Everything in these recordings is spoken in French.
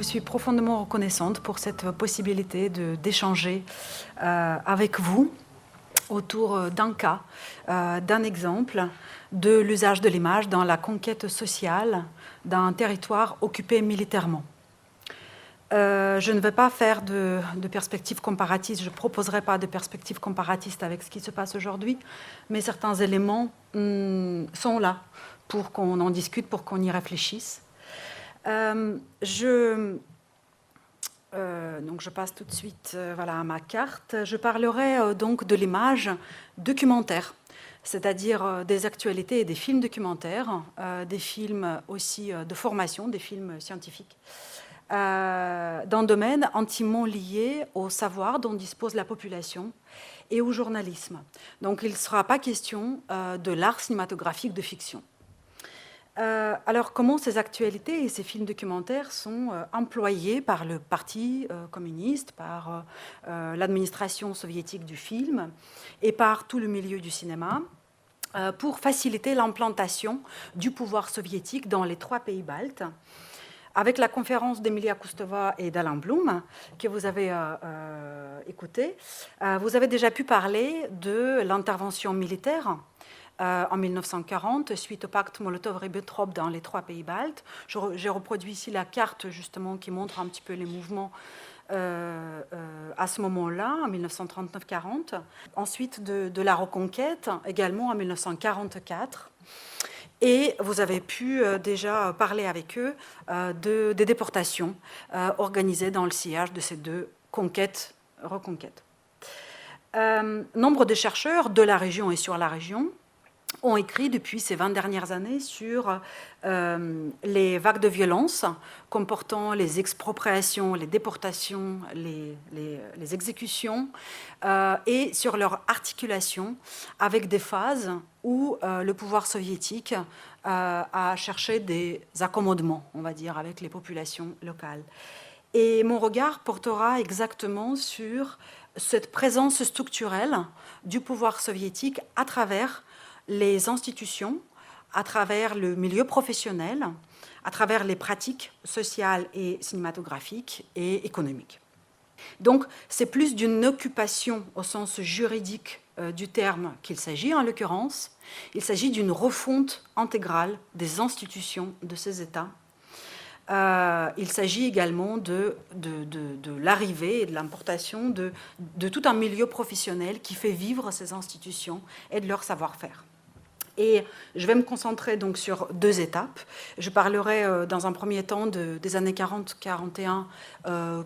suis profondément reconnaissante pour cette possibilité d'échanger avec vous autour d'un cas, d'un exemple de l'usage de l'image dans la conquête sociale d'un territoire occupé militairement. Je ne vais pas faire de perspective comparatiste, je ne proposerai pas de perspective comparatiste avec ce qui se passe aujourd'hui, mais certains éléments sont là pour qu'on en discute, pour qu'on y réfléchisse. Donc je passe tout de suite à ma carte. Je parlerai donc de l'image documentaire, c'est-à-dire des actualités et des films documentaires, des films aussi de formation, des films scientifiques, d'un domaine intimement lié au savoir dont dispose la population et au journalisme. Donc il ne sera pas question de l'art cinématographique de fiction. Alors, comment ces actualités et ces films documentaires sont employés par le Parti communiste, par l'administration soviétique du film et par tout le milieu du cinéma pour faciliter l'implantation du pouvoir soviétique dans les 3 pays baltes, avec la conférence d'Emilia Koustova et d'Alain Blum, que vous avez écoutée. Vous avez déjà pu parler de l'intervention militaire en 1940, suite au pacte Molotov-Ribbentrop dans les 3 pays baltes. J'ai reproduit ici la carte, justement, qui montre un petit peu les mouvements à ce moment-là, en 1939-40. Ensuite, de la reconquête, également en 1944. Et vous avez pu déjà parler avec eux des déportations organisées dans le sillage de ces 2 reconquêtes. Nombre de chercheurs de la région et sur la région ont écrit depuis ces 20 dernières années sur les vagues de violence comportant les expropriations, les déportations, les exécutions et sur leur articulation avec des phases où le pouvoir soviétique a cherché des accommodements, on va dire, avec les populations locales. Et mon regard portera exactement sur cette présence structurelle du pouvoir soviétique à travers les institutions, à travers le milieu professionnel, à travers les pratiques sociales et cinématographiques et économiques. Donc, c'est plus d'une occupation au sens juridique du terme qu'il s'agit, en l'occurrence. Il s'agit d'une refonte intégrale des institutions de ces États. Il s'agit également de l'arrivée et de l'importation de tout un milieu professionnel qui fait vivre ces institutions et de leur savoir-faire. Et je vais me concentrer donc sur 2 étapes. Je parlerai dans un premier temps des années 40-41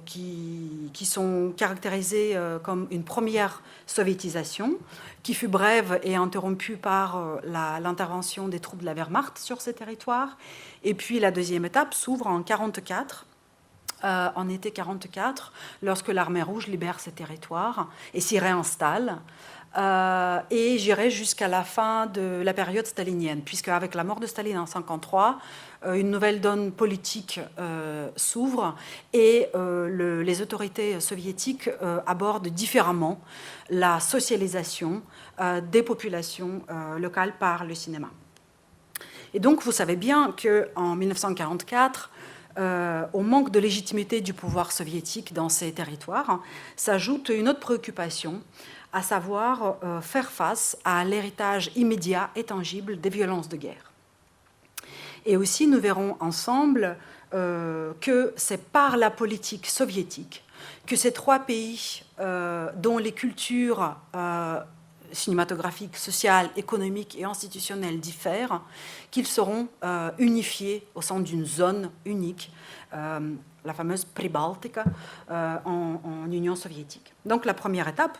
qui sont caractérisées comme une première soviétisation, qui fut brève et interrompue par l'intervention des troupes de la Wehrmacht sur ces territoires. Et puis la deuxième étape s'ouvre en 1944. En été 1944, lorsque l'armée rouge libère ces territoires et s'y réinstalle. Et j'irai jusqu'à la fin de la période stalinienne, puisque avec la mort de Staline en 1953, une nouvelle donne politique s'ouvre et les autorités soviétiques abordent différemment la socialisation des populations locales par le cinéma. Et donc, vous savez bien qu'en 1944, au manque de légitimité du pouvoir soviétique dans ces territoires, s'ajoute une autre préoccupation, à savoir faire face à l'héritage immédiat et tangible des violences de guerre. Et aussi, nous verrons ensemble que c'est par la politique soviétique que ces 3 pays dont les cultures cinématographiques, sociales, économiques et institutionnelles diffèrent, qu'ils seront unifiés au sein d'une zone unique, la fameuse Pribaltika, en Union soviétique. Donc la première étape,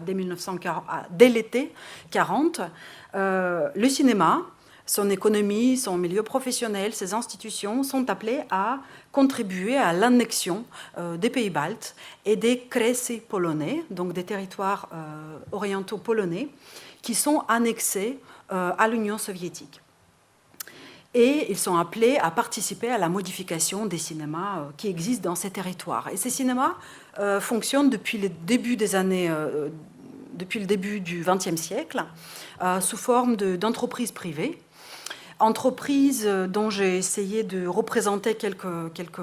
dès l'été 40, le cinéma, son économie, son milieu professionnel, ses institutions sont appelés à contribuer à l'annexion des pays baltes et des kresy polonais, donc des territoires orientaux polonais, qui sont annexés à l'Union soviétique. Et ils sont appelés à participer à la modification des cinémas qui existent dans ces territoires. Et ces cinémas fonctionnent depuis le début du XXe siècle sous forme d'entreprises privées Entreprises dont j'ai essayé de représenter quelques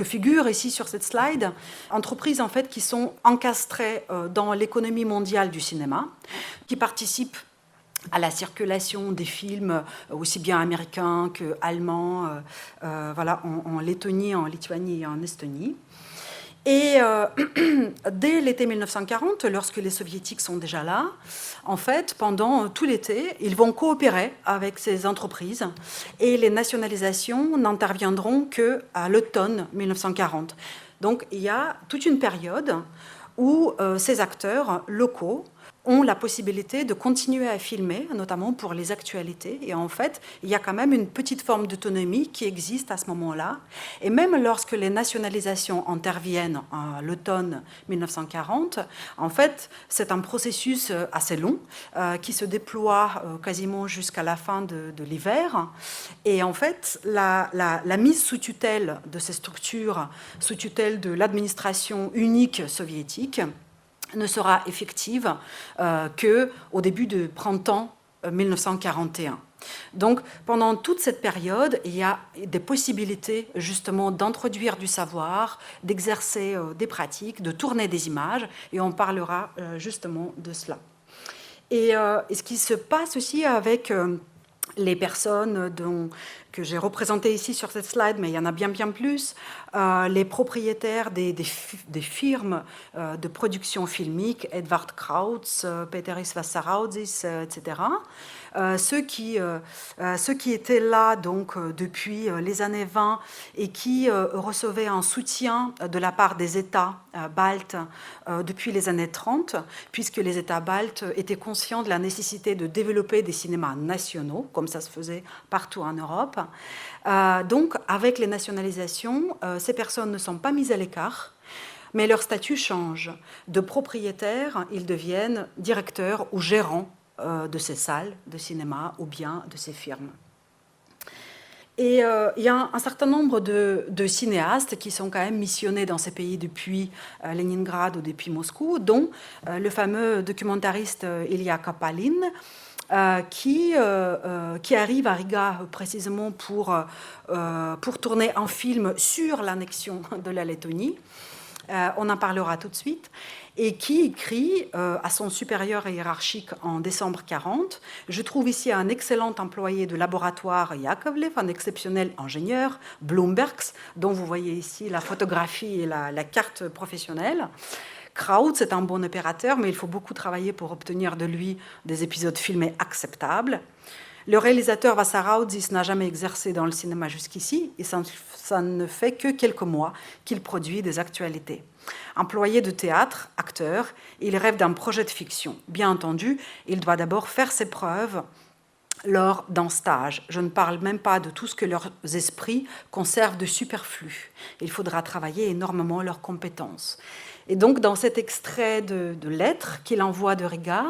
figures ici sur cette slide. Entreprises en fait qui sont encastrées dans l'économie mondiale du cinéma, qui participent à la circulation des films aussi bien américains que allemands, voilà, en Lettonie, en Lituanie et en Estonie. Et dès l'été 1940, lorsque les soviétiques sont déjà là, en fait, pendant tout l'été, ils vont coopérer avec ces entreprises et les nationalisations n'interviendront qu'à l'automne 1940. Donc il y a toute une période où ces acteurs locaux ont la possibilité de continuer à filmer, notamment pour les actualités. Et en fait, il y a quand même une petite forme d'autonomie qui existe à ce moment-là. Et même lorsque les nationalisations interviennent à l'automne 1940, en fait, c'est un processus assez long qui se déploie quasiment jusqu'à la fin de l'hiver. Et en fait, la mise sous tutelle de ces structures, sous tutelle de l'administration unique soviétique, ne sera effective qu'au début du printemps 1941. Donc, pendant toute cette période, il y a des possibilités justement d'introduire du savoir, d'exercer des pratiques, de tourner des images, et on parlera justement de cela. Et ce qui se passe aussi avec les personnes que j'ai représentées ici sur cette slide, mais il y en a bien plus, les propriétaires des firmes de production filmique, Edvard Krautz, Péteris Vassaraudzis, etc., ceux qui étaient là donc, depuis les années 20 et qui recevaient un soutien de la part des États baltes depuis les années 30, puisque les États baltes étaient conscients de la nécessité de développer des cinémas nationaux, comme ça se faisait partout en Europe. Donc, avec les nationalisations, ces personnes ne sont pas mises à l'écart, mais leur statut change. De propriétaires, ils deviennent directeurs ou gérants de ces salles de cinéma ou bien de ces firmes. Et il y a un certain nombre de cinéastes qui sont quand même missionnés dans ces pays depuis Leningrad ou depuis Moscou, dont le fameux documentariste Ilya Kapalin, qui arrive à Riga précisément pour tourner un film sur l'annexion de la Lettonie. On en parlera tout de suite, et qui écrit à son supérieur hiérarchique en décembre 1940 « Je trouve ici un excellent employé de laboratoire Yakovlev, un exceptionnel ingénieur, Bloombergs, dont vous voyez ici la photographie et la carte professionnelle. Krautz est un bon opérateur, mais il faut beaucoup travailler pour obtenir de lui des épisodes filmés acceptables. Le réalisateur Vassaraudzis n'a jamais exercé dans le cinéma jusqu'ici, et ça ne fait que quelques mois qu'il produit des actualités. Employé de théâtre, acteur, il rêve d'un projet de fiction. Bien entendu, il doit d'abord faire ses preuves lors d'un stage. Je ne parle même pas de tout ce que leurs esprits conservent de superflu. Il faudra travailler énormément leurs compétences. » Et donc, dans cet extrait de lettres qu'il envoie de Riga,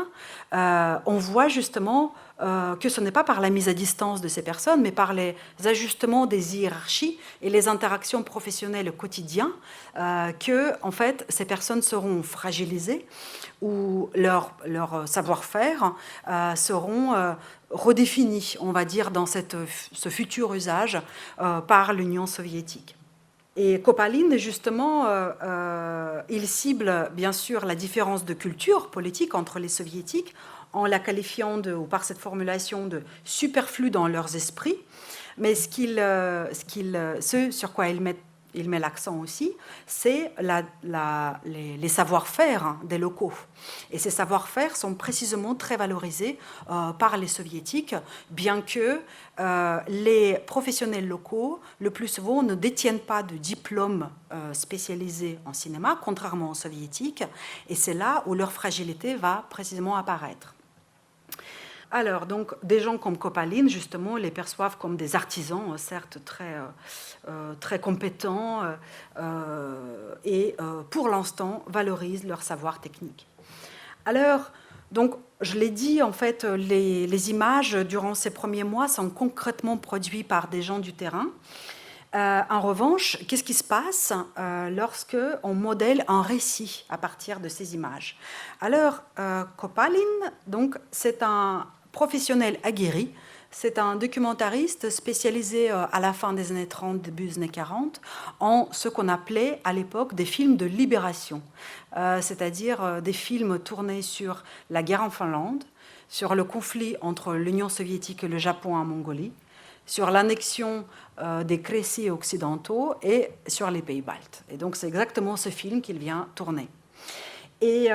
on voit justement que ce n'est pas par la mise à distance de ces personnes, mais par les ajustements des hiérarchies et les interactions professionnelles au quotidien, que, en fait, ces personnes seront fragilisées ou leur savoir-faire seront redéfinis, on va dire, dans ce futur usage par l'Union soviétique. Et Kopalin, justement, il cible bien sûr la différence de culture politique entre les soviétiques en la qualifiant ou par cette formulation de superflu dans leurs esprits, mais ce sur quoi il met l'accent aussi, c'est les savoir-faire des locaux. Et ces savoir-faire sont précisément très valorisés par les soviétiques, bien que les professionnels locaux, le plus souvent, ne détiennent pas de diplôme spécialisé en cinéma, contrairement aux soviétiques, et c'est là où leur fragilité va précisément apparaître. Alors, donc, des gens comme Kopalin, justement, les perçoivent comme des artisans, certes très compétents, et pour l'instant valorisent leur savoir technique. Alors, donc, je l'ai dit, en fait, les images durant ces premiers mois sont concrètement produites par des gens du terrain. En revanche, qu'est-ce qui se passe lorsque on modèle un récit à partir de ces images? Alors, Kopalin, donc, c'est un professionnel aguerri c'est un documentariste spécialisé à la fin des années 30, début des années 40, en ce qu'on appelait à l'époque des films de libération, c'est-à-dire des films tournés sur la guerre en Finlande, sur le conflit entre l'Union soviétique et le Japon en Mongolie, sur l'annexion des Crécies occidentaux et sur les pays baltes. Et donc c'est exactement ce film qu'il vient tourner. Et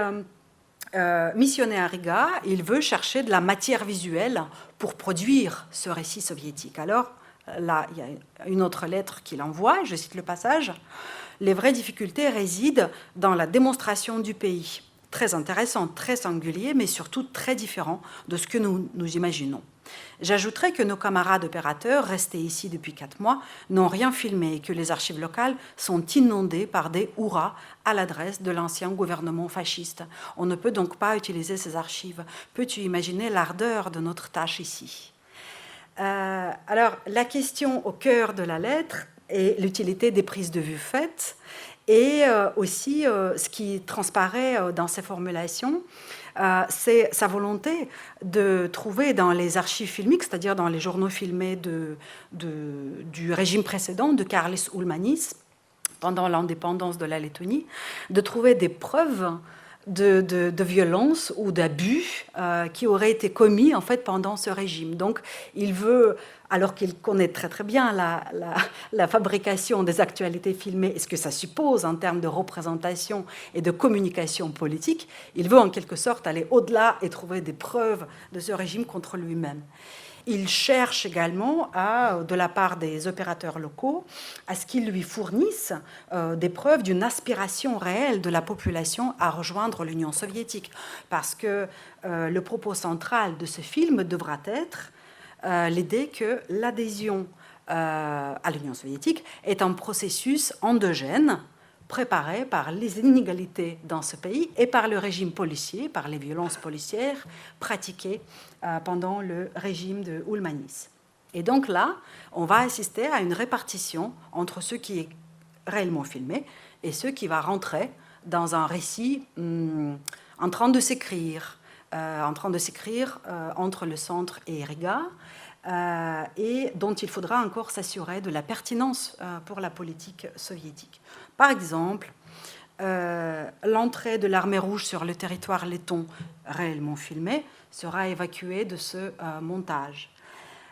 missionné à Riga, il veut chercher de la matière visuelle pour produire ce récit soviétique. Alors là, il y a une autre lettre qu'il envoie, je cite le passage. « Les vraies difficultés résident dans la démonstration du pays. Très intéressant, très singulier, mais surtout très différent de ce que nous imaginons. J'ajouterai que nos camarades opérateurs, restés ici depuis 4 mois, n'ont rien filmé et que les archives locales sont inondées par des hurrahs à l'adresse de l'ancien gouvernement fasciste. On ne peut donc pas utiliser ces archives. Peux-tu imaginer l'ardeur de notre tâche ici ?» Alors, la question au cœur de la lettre est l'utilité des prises de vue faites et aussi ce qui transparaît dans ces formulations, c'est sa volonté de trouver dans les archives filmiques, c'est-à-dire dans les journaux filmés du régime précédent, de Kārlis Ulmanis, pendant l'indépendance de la Lettonie, de trouver des preuves de violence ou d'abus qui auraient été commis en fait pendant ce régime. Donc il veut, alors qu'il connaît très très bien la fabrication des actualités filmées et ce que ça suppose en termes de représentation et de communication politique, il veut en quelque sorte aller au-delà et trouver des preuves de ce régime contre lui-même. Il cherche également, de la part des opérateurs locaux, à ce qu'ils lui fournissent des preuves d'une aspiration réelle de la population à rejoindre l'Union soviétique. Parce que le propos central de ce film devra être l'idée que l'adhésion à l'Union soviétique est un processus endogène préparé par les inégalités dans ce pays et par le régime policier, par les violences policières pratiquées pendant le régime de Ulmanis. Et donc là, on va assister à une répartition entre ce qui est réellement filmé et ce qui va rentrer dans un récit en train de s'écrire entre le centre et Riga, et dont il faudra encore s'assurer de la pertinence pour la politique soviétique. Par exemple, l'entrée de l'armée rouge sur le territoire letton réellement filmé sera évacuée de ce montage.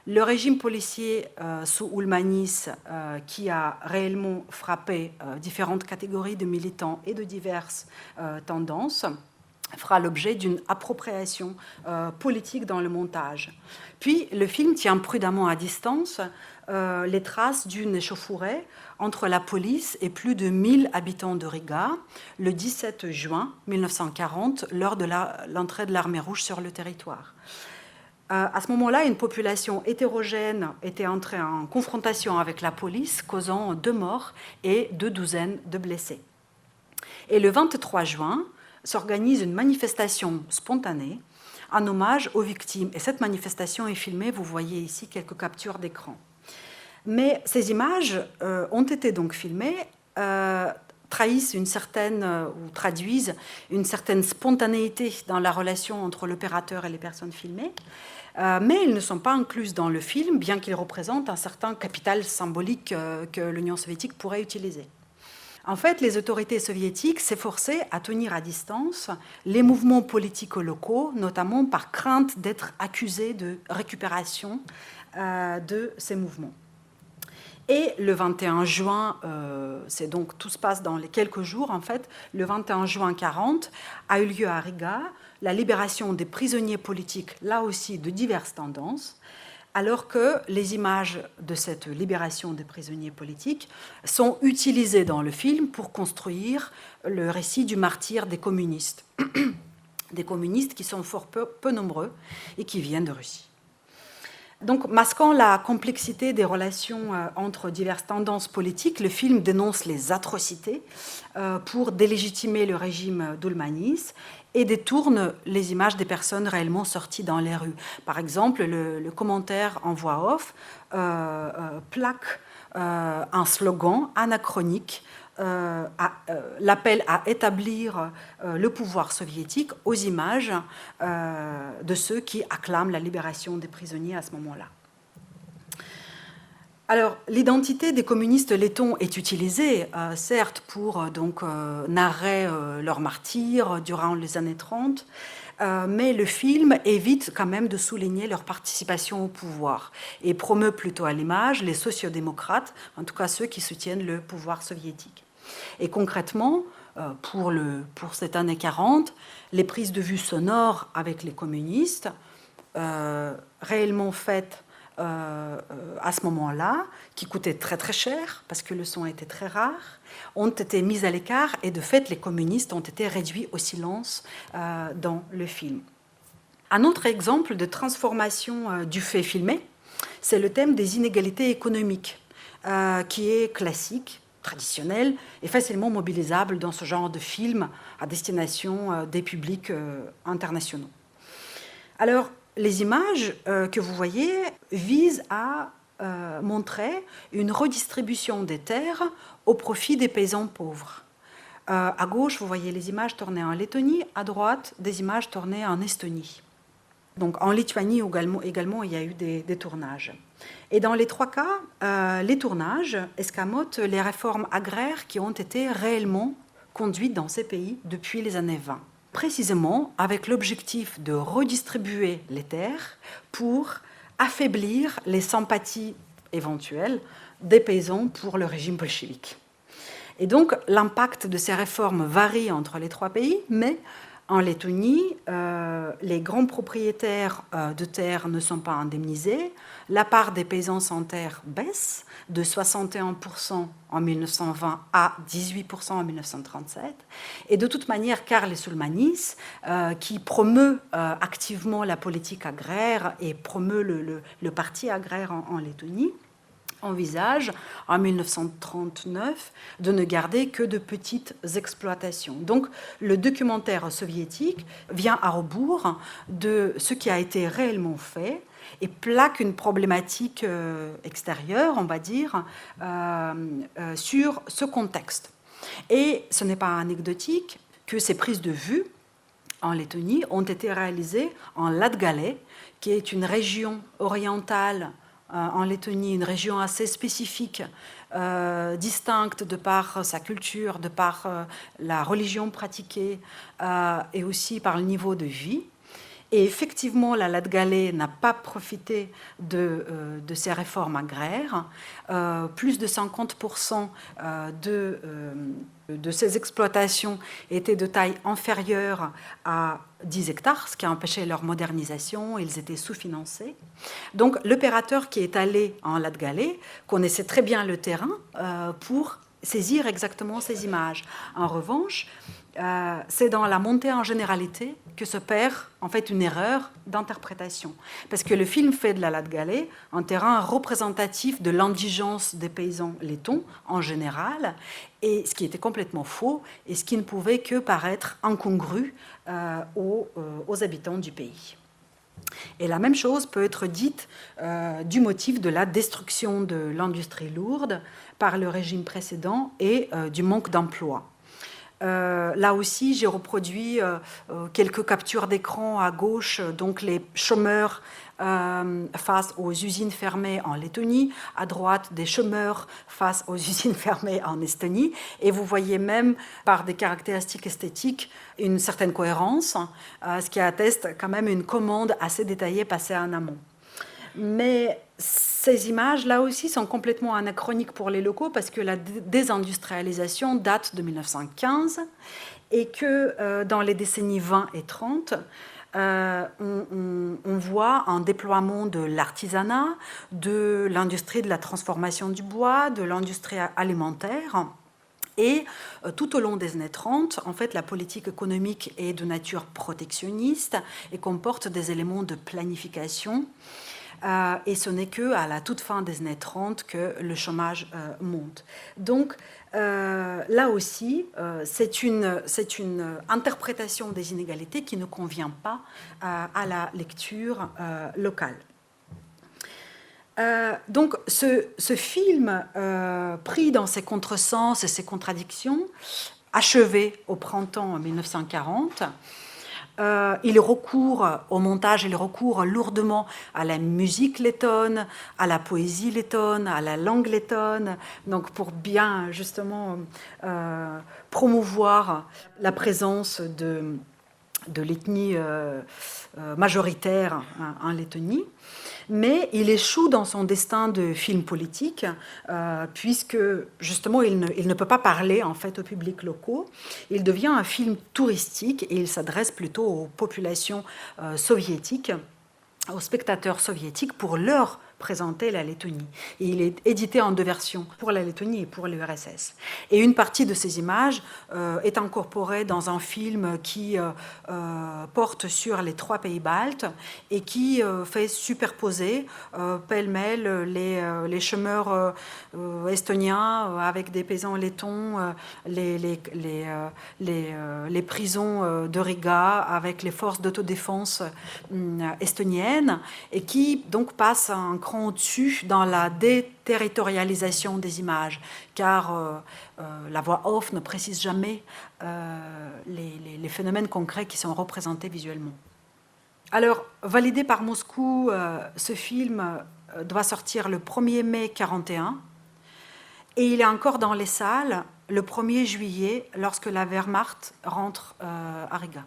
Le régime policier sous Ulmanis, qui a réellement frappé différentes catégories de militants et de diverses tendances, fera l'objet d'une appropriation politique dans le montage. Puis, le film tient prudemment à distance les traces d'une échauffourée entre la police et plus de 1000 habitants de Riga le 17 juin 1940, lors de l'entrée de l'armée rouge sur le territoire. À ce moment-là, une population hétérogène était entrée en confrontation avec la police, causant 2 morts et 2 douzaines de blessés. Et le 23 juin, s'organise une manifestation spontanée en hommage aux victimes. Et cette manifestation est filmée, vous voyez ici quelques captures d'écran. Mais ces images ont été donc filmées, trahissent ou traduisent une certaine spontanéité dans la relation entre l'opérateur et les personnes filmées, mais ils ne sont pas inclus dans le film, bien qu'ils représentent un certain capital symbolique que l'Union soviétique pourrait utiliser. En fait, les autorités soviétiques s'efforçaient à tenir à distance les mouvements politiques locaux, notamment par crainte d'être accusés de récupération de ces mouvements. Et le 21 juin, c'est donc tout se passe dans les quelques jours en fait, le 21 juin 1940 a eu lieu à Riga la libération des prisonniers politiques, là aussi de diverses tendances, alors que les images de cette libération des prisonniers politiques sont utilisées dans le film pour construire le récit du martyre des communistes qui sont fort peu nombreux et qui viennent de Russie. Donc, masquant la complexité des relations entre diverses tendances politiques, le film dénonce les atrocités pour délégitimer le régime d'Ulmanis et détourne les images des personnes réellement sorties dans les rues. Par exemple, le commentaire en voix off plaque un slogan anachronique l'appel à établir le pouvoir soviétique aux images de ceux qui acclament la libération des prisonniers à ce moment-là. Alors, l'identité des communistes lettons est utilisée, certes, pour narrer leur martyre durant les années 30, mais le film évite quand même de souligner leur participation au pouvoir et promeut plutôt à l'image les sociodémocrates, en tout cas ceux qui soutiennent le pouvoir soviétique. Et concrètement, pour cette année 40, les prises de vue sonores avec les communistes, réellement faites à ce moment-là, qui coûtaient très très cher parce que le son était très rare, ont été mises à l'écart et de fait les communistes ont été réduits au silence dans le film. Un autre exemple de transformation du fait filmé, c'est le thème des inégalités économiques, qui est classique, traditionnel et facilement mobilisable dans ce genre de film à destination des publics internationaux. Alors, les images que vous voyez visent à montrer une redistribution des terres au profit des paysans pauvres. À gauche, vous voyez les images tournées en Lettonie, à droite, des images tournées en Estonie. Donc en Lituanie également il y a eu des tournages. Et dans les trois cas, les tournages escamotent les réformes agraires qui ont été réellement conduites dans ces pays depuis les années 20. Précisément avec l'objectif de redistribuer les terres pour affaiblir les sympathies éventuelles des paysans pour le régime bolchevique. Et donc l'impact de ces réformes varie entre les trois pays, mais en Lettonie, les grands propriétaires de terres ne sont pas indemnisés, la part des paysans sans terre baisse de 61% en 1920 à 18% en 1937. Et de toute manière, Karl Sulmanis, qui promeut activement la politique agraire et promeut le parti agraire en Lettonie, envisage en 1939 de ne garder que de petites exploitations. Donc le documentaire soviétique vient à rebours de ce qui a été réellement fait et plaque une problématique extérieure, on va dire, sur ce contexte. Et ce n'est pas anecdotique que ces prises de vue en Lettonie ont été réalisées en Latgalais, qui est une région orientale en Lettonie, une région assez spécifique, distincte de par sa culture, de par la religion pratiquée et aussi par le niveau de vie. Et effectivement, la Latgalais n'a pas profité de ces réformes agraires. Plus de 50% de ces exploitations étaient de taille inférieure à 10 hectares, ce qui a empêché leur modernisation. Ils étaient sous-financés. Donc l'opérateur qui est allé en Latgalais connaissait très bien le terrain pour saisir exactement ces images. En revanche, c'est dans la montée en généralité que se perd en fait une erreur d'interprétation. Parce que le film fait de la Latgalais un terrain représentatif de l'indigence des paysans lettons en général, et ce qui était complètement faux et ce qui ne pouvait que paraître incongru aux habitants du pays. Et la même chose peut être dite du motif de la destruction de l'industrie lourde par le régime précédent et du manque d'emploi. Là aussi, j'ai reproduit quelques captures d'écran à gauche, donc les chômeurs face aux usines fermées en Lettonie, à droite des chômeurs face aux usines fermées en Estonie, et vous voyez même par des caractéristiques esthétiques une certaine cohérence, ce qui atteste quand même une commande assez détaillée passée en amont. Mais ces images, là aussi, sont complètement anachroniques pour les locaux parce que la désindustrialisation date de 1915 et que dans les décennies 20 et 30, on voit un déploiement de l'artisanat, de l'industrie de la transformation du bois, de l'industrie alimentaire. Et tout au long des années 30, en fait, la politique économique est de nature protectionniste et comporte des éléments de planification. Et ce n'est qu'à la toute fin des années 30 que le chômage monte. Donc là aussi, c'est une interprétation des inégalités qui ne convient pas à la lecture locale. Donc ce film, pris dans ses contresens et ses contradictions, achevé au printemps 1940, il recourt au montage, il recourt lourdement à la musique lettonne, à la poésie lettonne, à la langue lettonne, donc pour bien justement promouvoir la présence de l'ethnie majoritaire en Lettonie. Mais il échoue dans son destin de film politique, puisque justement il ne peut pas parler en fait aux publics locaux. Il devient un film touristique et il s'adresse plutôt aux populations soviétiques, aux spectateurs soviétiques pour leur présenter la Lettonie. Et il est édité en 2 versions, pour la Lettonie et pour l'URSS. Et une partie de ces images est incorporée dans un film qui porte sur les 3 pays baltes et qui fait superposer pêle-mêle les chômeurs estoniens avec des paysans lettons, les prisons de Riga avec les forces d'autodéfense estoniennes, et qui donc passe un cran au-dessus dans la déterritorialisation des images, car la voix off ne précise jamais les phénomènes concrets qui sont représentés visuellement. Alors, validé par Moscou, ce film doit sortir le 1er mai 1941, et il est encore dans les salles le 1er juillet, lorsque la Wehrmacht rentre à Riga.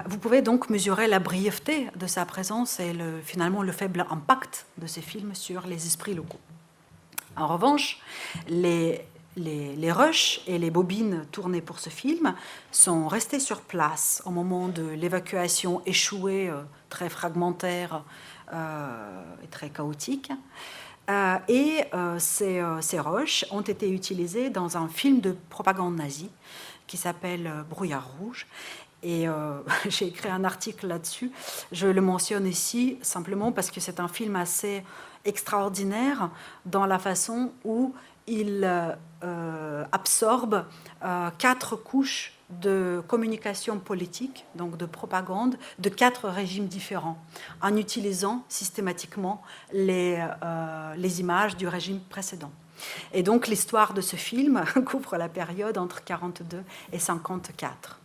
Vous pouvez donc mesurer la brièveté de sa présence et finalement le faible impact de ces films sur les esprits locaux. En revanche, les rushs et les bobines tournées pour ce film sont restés sur place au moment de l'évacuation échouée, très fragmentaire et très chaotique. Ces rushs ont été utilisés dans un film de propagande nazie qui s'appelle Brouillard rouge. Et j'ai écrit un article là-dessus. Je le mentionne ici simplement parce que c'est un film assez extraordinaire dans la façon où il absorbe 4 couches de communication politique, donc de propagande, de 4 régimes différents, en utilisant systématiquement les images du régime précédent. Et donc l'histoire de ce film couvre la période entre 1942 et 1954.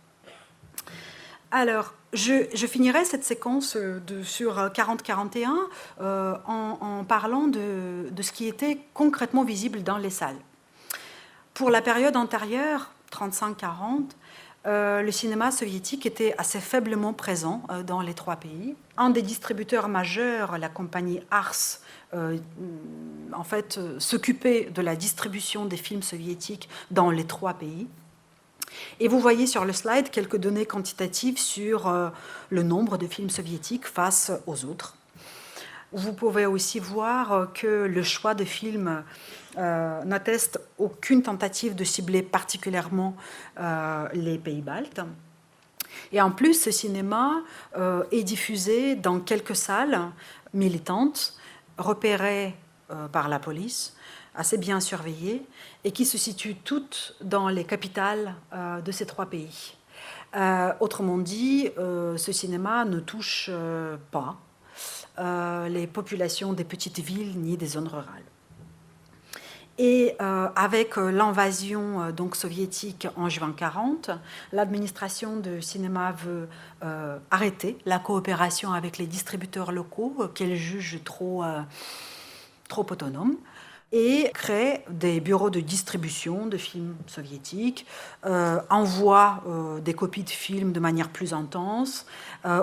Alors, je finirai cette séquence sur 40-41 en parlant de ce qui était concrètement visible dans les salles. Pour la période antérieure, 35-40, le cinéma soviétique était assez faiblement présent dans les 3 pays. Un des distributeurs majeurs, la compagnie Ars, en fait, s'occupait de la distribution des films soviétiques dans les 3 pays. Et vous voyez sur le slide quelques données quantitatives sur le nombre de films soviétiques face aux autres. Vous pouvez aussi voir que le choix de films n'atteste aucune tentative de cibler particulièrement les pays baltes. Et en plus, ce cinéma est diffusé dans quelques salles militantes, repérées par la police, assez bien surveillées, et qui se situent toutes dans les capitales de ces 3 pays. Autrement dit, ce cinéma ne touche pas les populations des petites villes ni des zones rurales. Et avec l'invasion donc soviétique en juin 1940, l'administration de cinéma veut arrêter la coopération avec les distributeurs locaux qu'elle juge trop autonomes, et crée des bureaux de distribution de films soviétiques, envoie des copies de films de manière plus intense,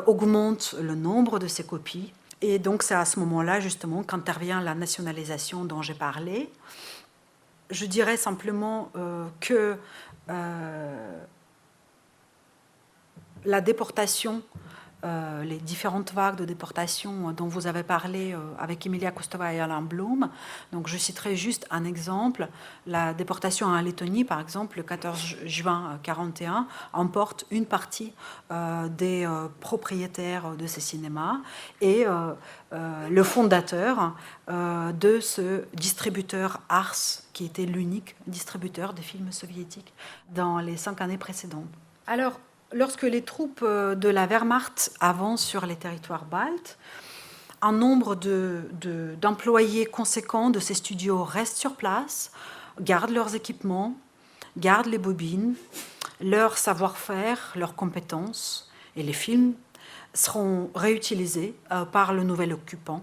augmente le nombre de ces copies. Et donc c'est à ce moment-là justement qu'intervient la nationalisation dont j'ai parlé. Je dirais simplement que la déportation, les différentes vagues de déportation dont vous avez parlé avec Emilia Kustova et Alain Blum. Donc je citerai juste un exemple. La déportation en Lettonie, par exemple, le 14 juin 1941, emporte une partie des propriétaires de ces cinémas et le fondateur de ce distributeur Ars, qui était l'unique distributeur des films soviétiques dans les 5 années précédentes. Alors, lorsque les troupes de la Wehrmacht avancent sur les territoires baltes, un nombre d'employés conséquents de ces studios restent sur place, gardent leurs équipements, gardent les bobines, leur savoir-faire, leurs compétences, et les films seront réutilisés par le nouvel occupant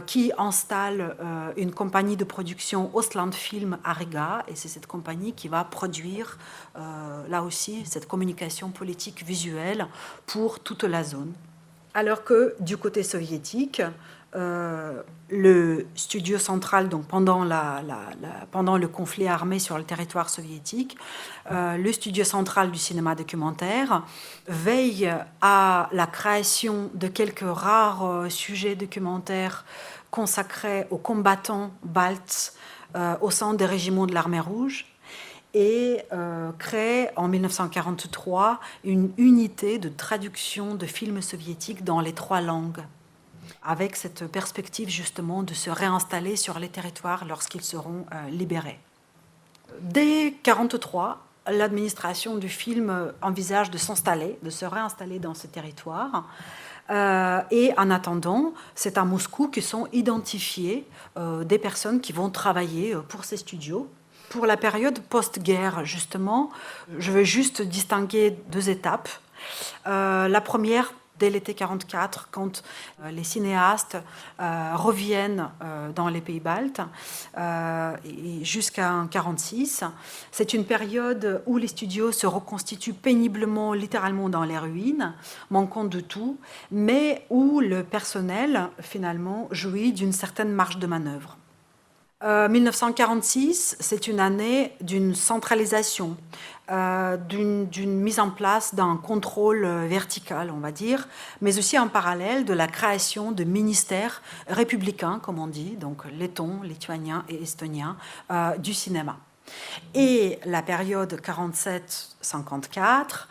qui installe une compagnie de production Ostland Film à Riga, et c'est cette compagnie qui va produire là aussi cette communication politique visuelle pour toute la zone. Alors que du côté soviétique, le studio central, donc pendant le conflit armé sur le territoire soviétique, le studio central du cinéma documentaire veille à la création de quelques rares sujets documentaires consacrés aux combattants baltes au sein des régiments de l'Armée rouge, et crée en 1943 une unité de traduction de films soviétiques dans les 3 langues, avec cette perspective justement de se réinstaller sur les territoires lorsqu'ils seront libérés. Dès 1943, l'administration du film envisage de se réinstaller dans ce territoire. Et en attendant, c'est à Moscou que sont identifiées des personnes qui vont travailler pour ces studios. Pour la période post-guerre, justement, je veux juste distinguer 2 étapes. La première, dès l'été 1944, quand les cinéastes reviennent dans les pays baltes, et jusqu'à 1946, c'est une période où les studios se reconstituent péniblement, littéralement dans les ruines, manquant de tout, mais où le personnel, finalement, jouit d'une certaine marge de manœuvre. 1946, c'est une année d'une centralisation, d'une mise en place d'un contrôle vertical, on va dire, mais aussi en parallèle de la création de ministères républicains, comme on dit, donc lettons, lituaniens et estoniens, du cinéma. Et la période 47-54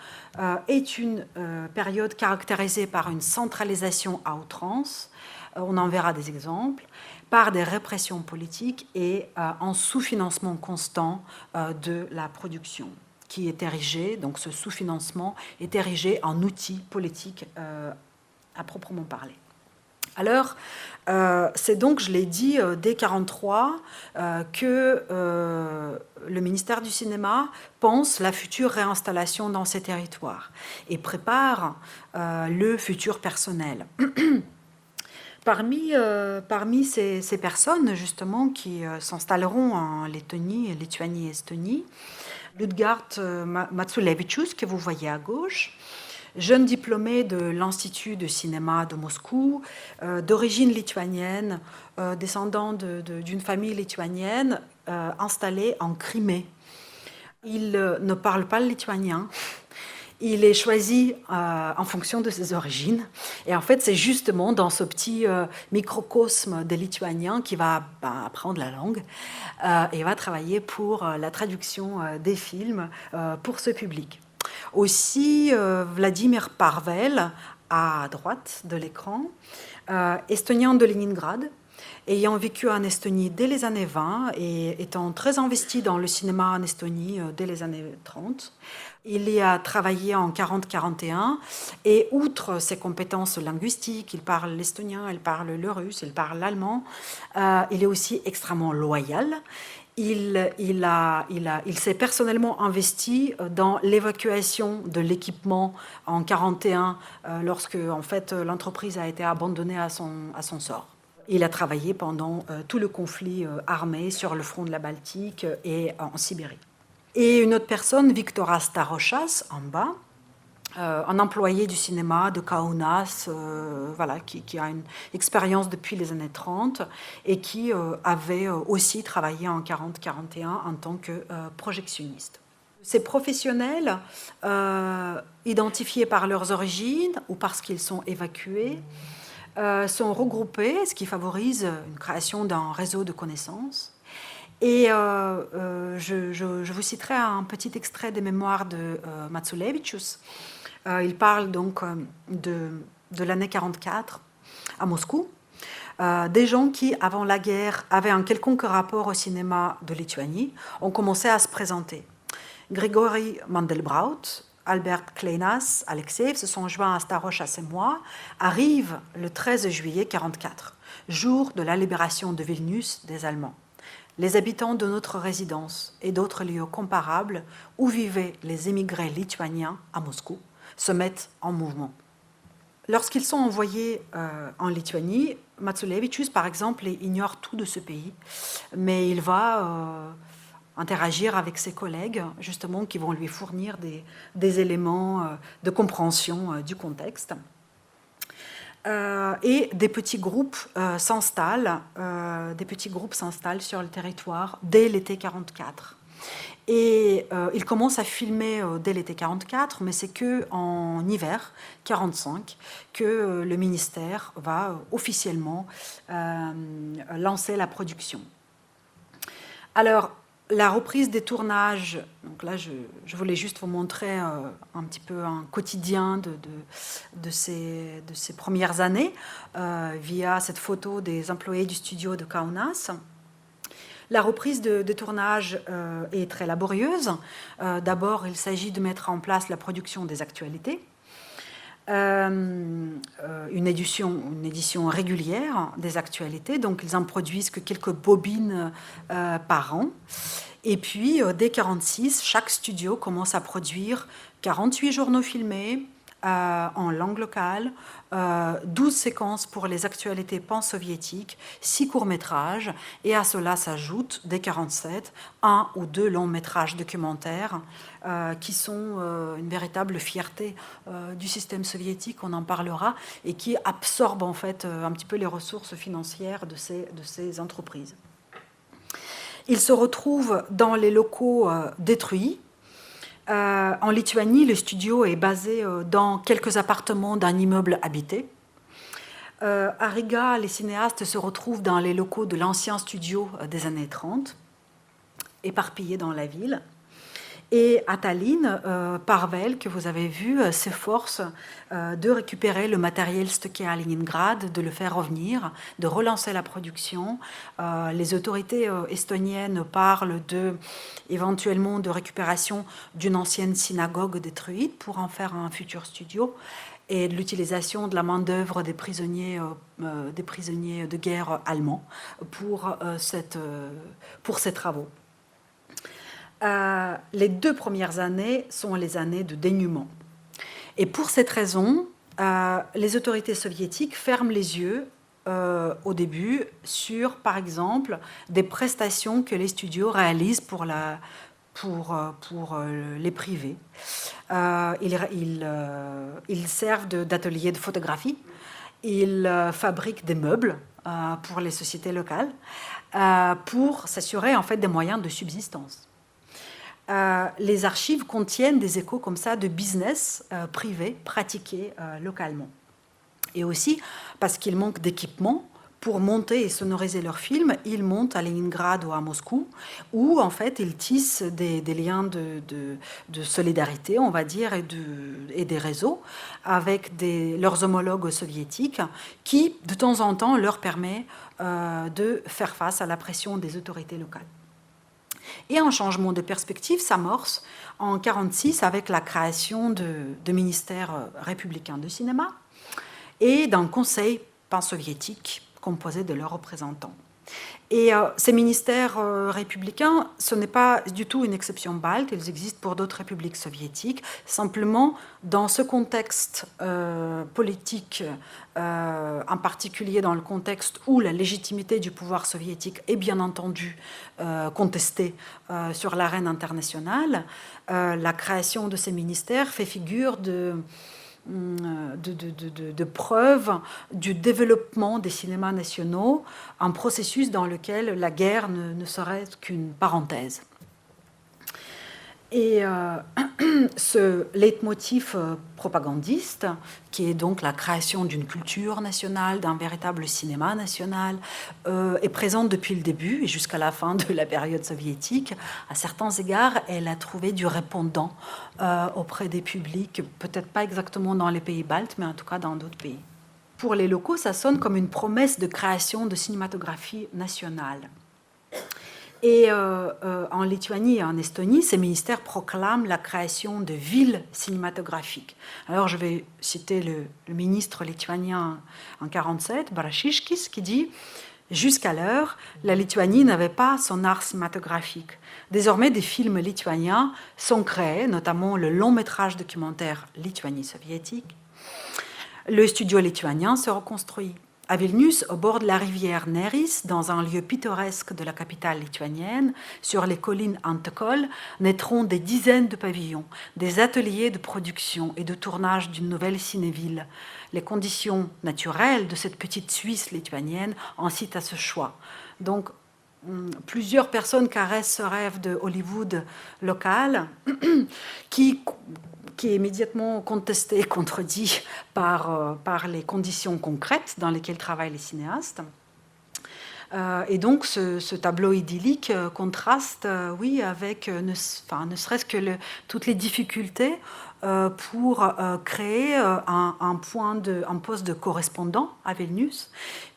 est une période caractérisée par une centralisation à outrance, on en verra des exemples, par des répressions politiques et un sous-financement constant de la production, qui est érigé, donc ce sous-financement est érigé en outil politique à proprement parler. Alors, c'est donc, je l'ai dit, dès 1943, que le ministère du Cinéma pense la future réinstallation dans ces territoires et prépare le futur personnel. Parmi ces personnes, justement, qui s'installeront en Lettonie, Lituanie et Estonie, Ludgard Matsulevicius, que vous voyez à gauche, jeune diplômé de l'Institut de cinéma de Moscou, d'origine lituanienne, descendant d'une famille lituanienne installée en Crimée. Il ne parle pas le lituanien. Il est choisi en fonction de ses origines. Et en fait, c'est justement dans ce petit microcosme des Lituaniens qu'il va apprendre la langue et va travailler pour la traduction des films pour ce public. Aussi, Vladimir Parvel, à droite de l'écran, estonien de Leningrad, ayant vécu en Estonie dès les années 20 et étant très investi dans le cinéma en Estonie dès les années 30. Il y a travaillé en 40-41 et outre ses compétences linguistiques, il parle l'estonien, il parle le russe, il parle l'allemand, il est aussi extrêmement loyal. Il s'est personnellement investi dans l'évacuation de l'équipement en 41 lorsque en fait, l'entreprise a été abandonnée à son sort. Il a travaillé pendant tout le conflit armé sur le front de la Baltique et en Sibérie. Et une autre personne, Victoras Starošas, en bas, un employé du cinéma de Kaunas, voilà, qui a une expérience depuis les années 30 et qui avait aussi travaillé en 40-41 en tant que projectionniste. Ces professionnels, identifiés par leurs origines ou parce qu'ils sont évacués, sont regroupés, ce qui favorise une création d'un réseau de connaissances. Et je vous citerai un petit extrait des mémoires de Matsulevicius. Il parle donc de l'année 44 à Moscou, des gens qui, avant la guerre, avaient un quelconque rapport au cinéma de Lituanie, ont commencé à se présenter. Grigory Mandelbrot, Albert Kleinas, Alexeïev se sont joints à Starosta ces mois, arrive le 13 juillet 1944, jour de la libération de Vilnius des Allemands. Les habitants de notre résidence et d'autres lieux comparables où vivaient les émigrés lituaniens à Moscou se mettent en mouvement. Lorsqu'ils sont envoyés en Lituanie, Maciulevičius, par exemple, ignore tout de ce pays, mais il va interagir avec ses collègues, justement, qui vont lui fournir des éléments de compréhension du contexte. Et des petits groupes s'installent sur le territoire dès l'été 1944. Et il commence à filmer dès l'été 1944, mais c'est qu'en hiver 1945 que le ministère va officiellement lancer la production. Alors, la reprise des tournages, donc là je voulais juste vous montrer un petit peu un quotidien de ces premières années via cette photo des employés du studio de Kaunas. La reprise de tournage est très laborieuse. D'abord, il s'agit de mettre en place la production des actualités, une édition régulière des actualités, donc ils en produisent que quelques bobines par an. Et puis, dès 1946, chaque studio commence à produire 48 journaux filmés en langue locale, 12 séquences pour les actualités pan-soviétiques, 6 courts-métrages, et à cela s'ajoute, dès 1947, 1 ou 2 longs-métrages documentaires qui sont une véritable fierté du système soviétique, on en parlera, et qui absorbent en fait un petit peu les ressources financières de ces entreprises. Ils se retrouvent dans les locaux détruits. En Lituanie, le studio est basé dans quelques appartements d'un immeuble habité. À Riga, les cinéastes se retrouvent dans les locaux de l'ancien studio des années 30, éparpillés dans la ville. Et à Tallinn, Parvel, que vous avez vu, s'efforce de récupérer le matériel stocké à Leningrad, de le faire revenir, de relancer la production. Les autorités estoniennes parlent éventuellement de récupération d'une ancienne synagogue détruite pour en faire un futur studio et de l'utilisation de la main-d'œuvre des prisonniers de guerre allemands pour ces travaux. Les 2 premières années sont les années de dénuement. Et pour cette raison, les autorités soviétiques ferment les yeux au début sur, par exemple, des prestations que les studios réalisent pour les privés. Ils servent d'atelier de photographie, ils fabriquent des meubles pour les sociétés locales pour s'assurer en fait des moyens de subsistance. Les archives contiennent des échos comme ça de business privé pratiqués localement. Et aussi, parce qu'il manque d'équipement pour monter et sonoriser leurs films, ils montent à Leningrad ou à Moscou, où en fait ils tissent des liens de solidarité, on va dire, et des réseaux avec leurs homologues soviétiques, qui de temps en temps leur permet de faire face à la pression des autorités locales. Et un changement de perspective s'amorce en 1946 avec la création de ministères républicains de cinéma et d'un conseil pan-soviétique composé de leurs représentants. Et ces ministères républicains, ce n'est pas du tout une exception balte, ils existent pour d'autres républiques soviétiques. Simplement, dans ce contexte politique, en particulier dans le contexte où la légitimité du pouvoir soviétique est bien entendu contestée sur l'arène internationale, la création de ces ministères fait figure de preuve du développement des cinémas nationaux, un processus dans lequel la guerre ne serait qu'une parenthèse. Et ce leitmotiv propagandiste, qui est donc la création d'une culture nationale, d'un véritable cinéma national, est présent depuis le début et jusqu'à la fin de la période soviétique. À certains égards, elle a trouvé du répondant auprès des publics, peut-être pas exactement dans les pays baltes, mais en tout cas dans d'autres pays. Pour les locaux, ça sonne comme une promesse de création de cinématographie nationale. Et en Lituanie et en Estonie, ces ministères proclament la création de villes cinématographiques. Alors je vais citer le ministre lituanien en 1947, Brašiškis, qui dit « Jusqu'alors, la Lituanie n'avait pas son art cinématographique. Désormais, des films lituaniens sont créés, notamment le long métrage documentaire Lituanie soviétique. Le studio lituanien se reconstruit. À Vilnius, au bord de la rivière Neris, dans un lieu pittoresque de la capitale lituanienne, sur les collines Antekol, naîtront des dizaines de pavillons, des ateliers de production et de tournage d'une nouvelle cinéville. Les conditions naturelles de cette petite Suisse lituanienne incitent à ce choix. Donc, plusieurs personnes caressent ce rêve de Hollywood local qui est immédiatement contesté et contredit par les conditions concrètes dans lesquelles travaillent les cinéastes. Et donc ce tableau idyllique contraste, oui, avec ne serait-ce que toutes les difficultés pour créer un poste de correspondant à Vilnius,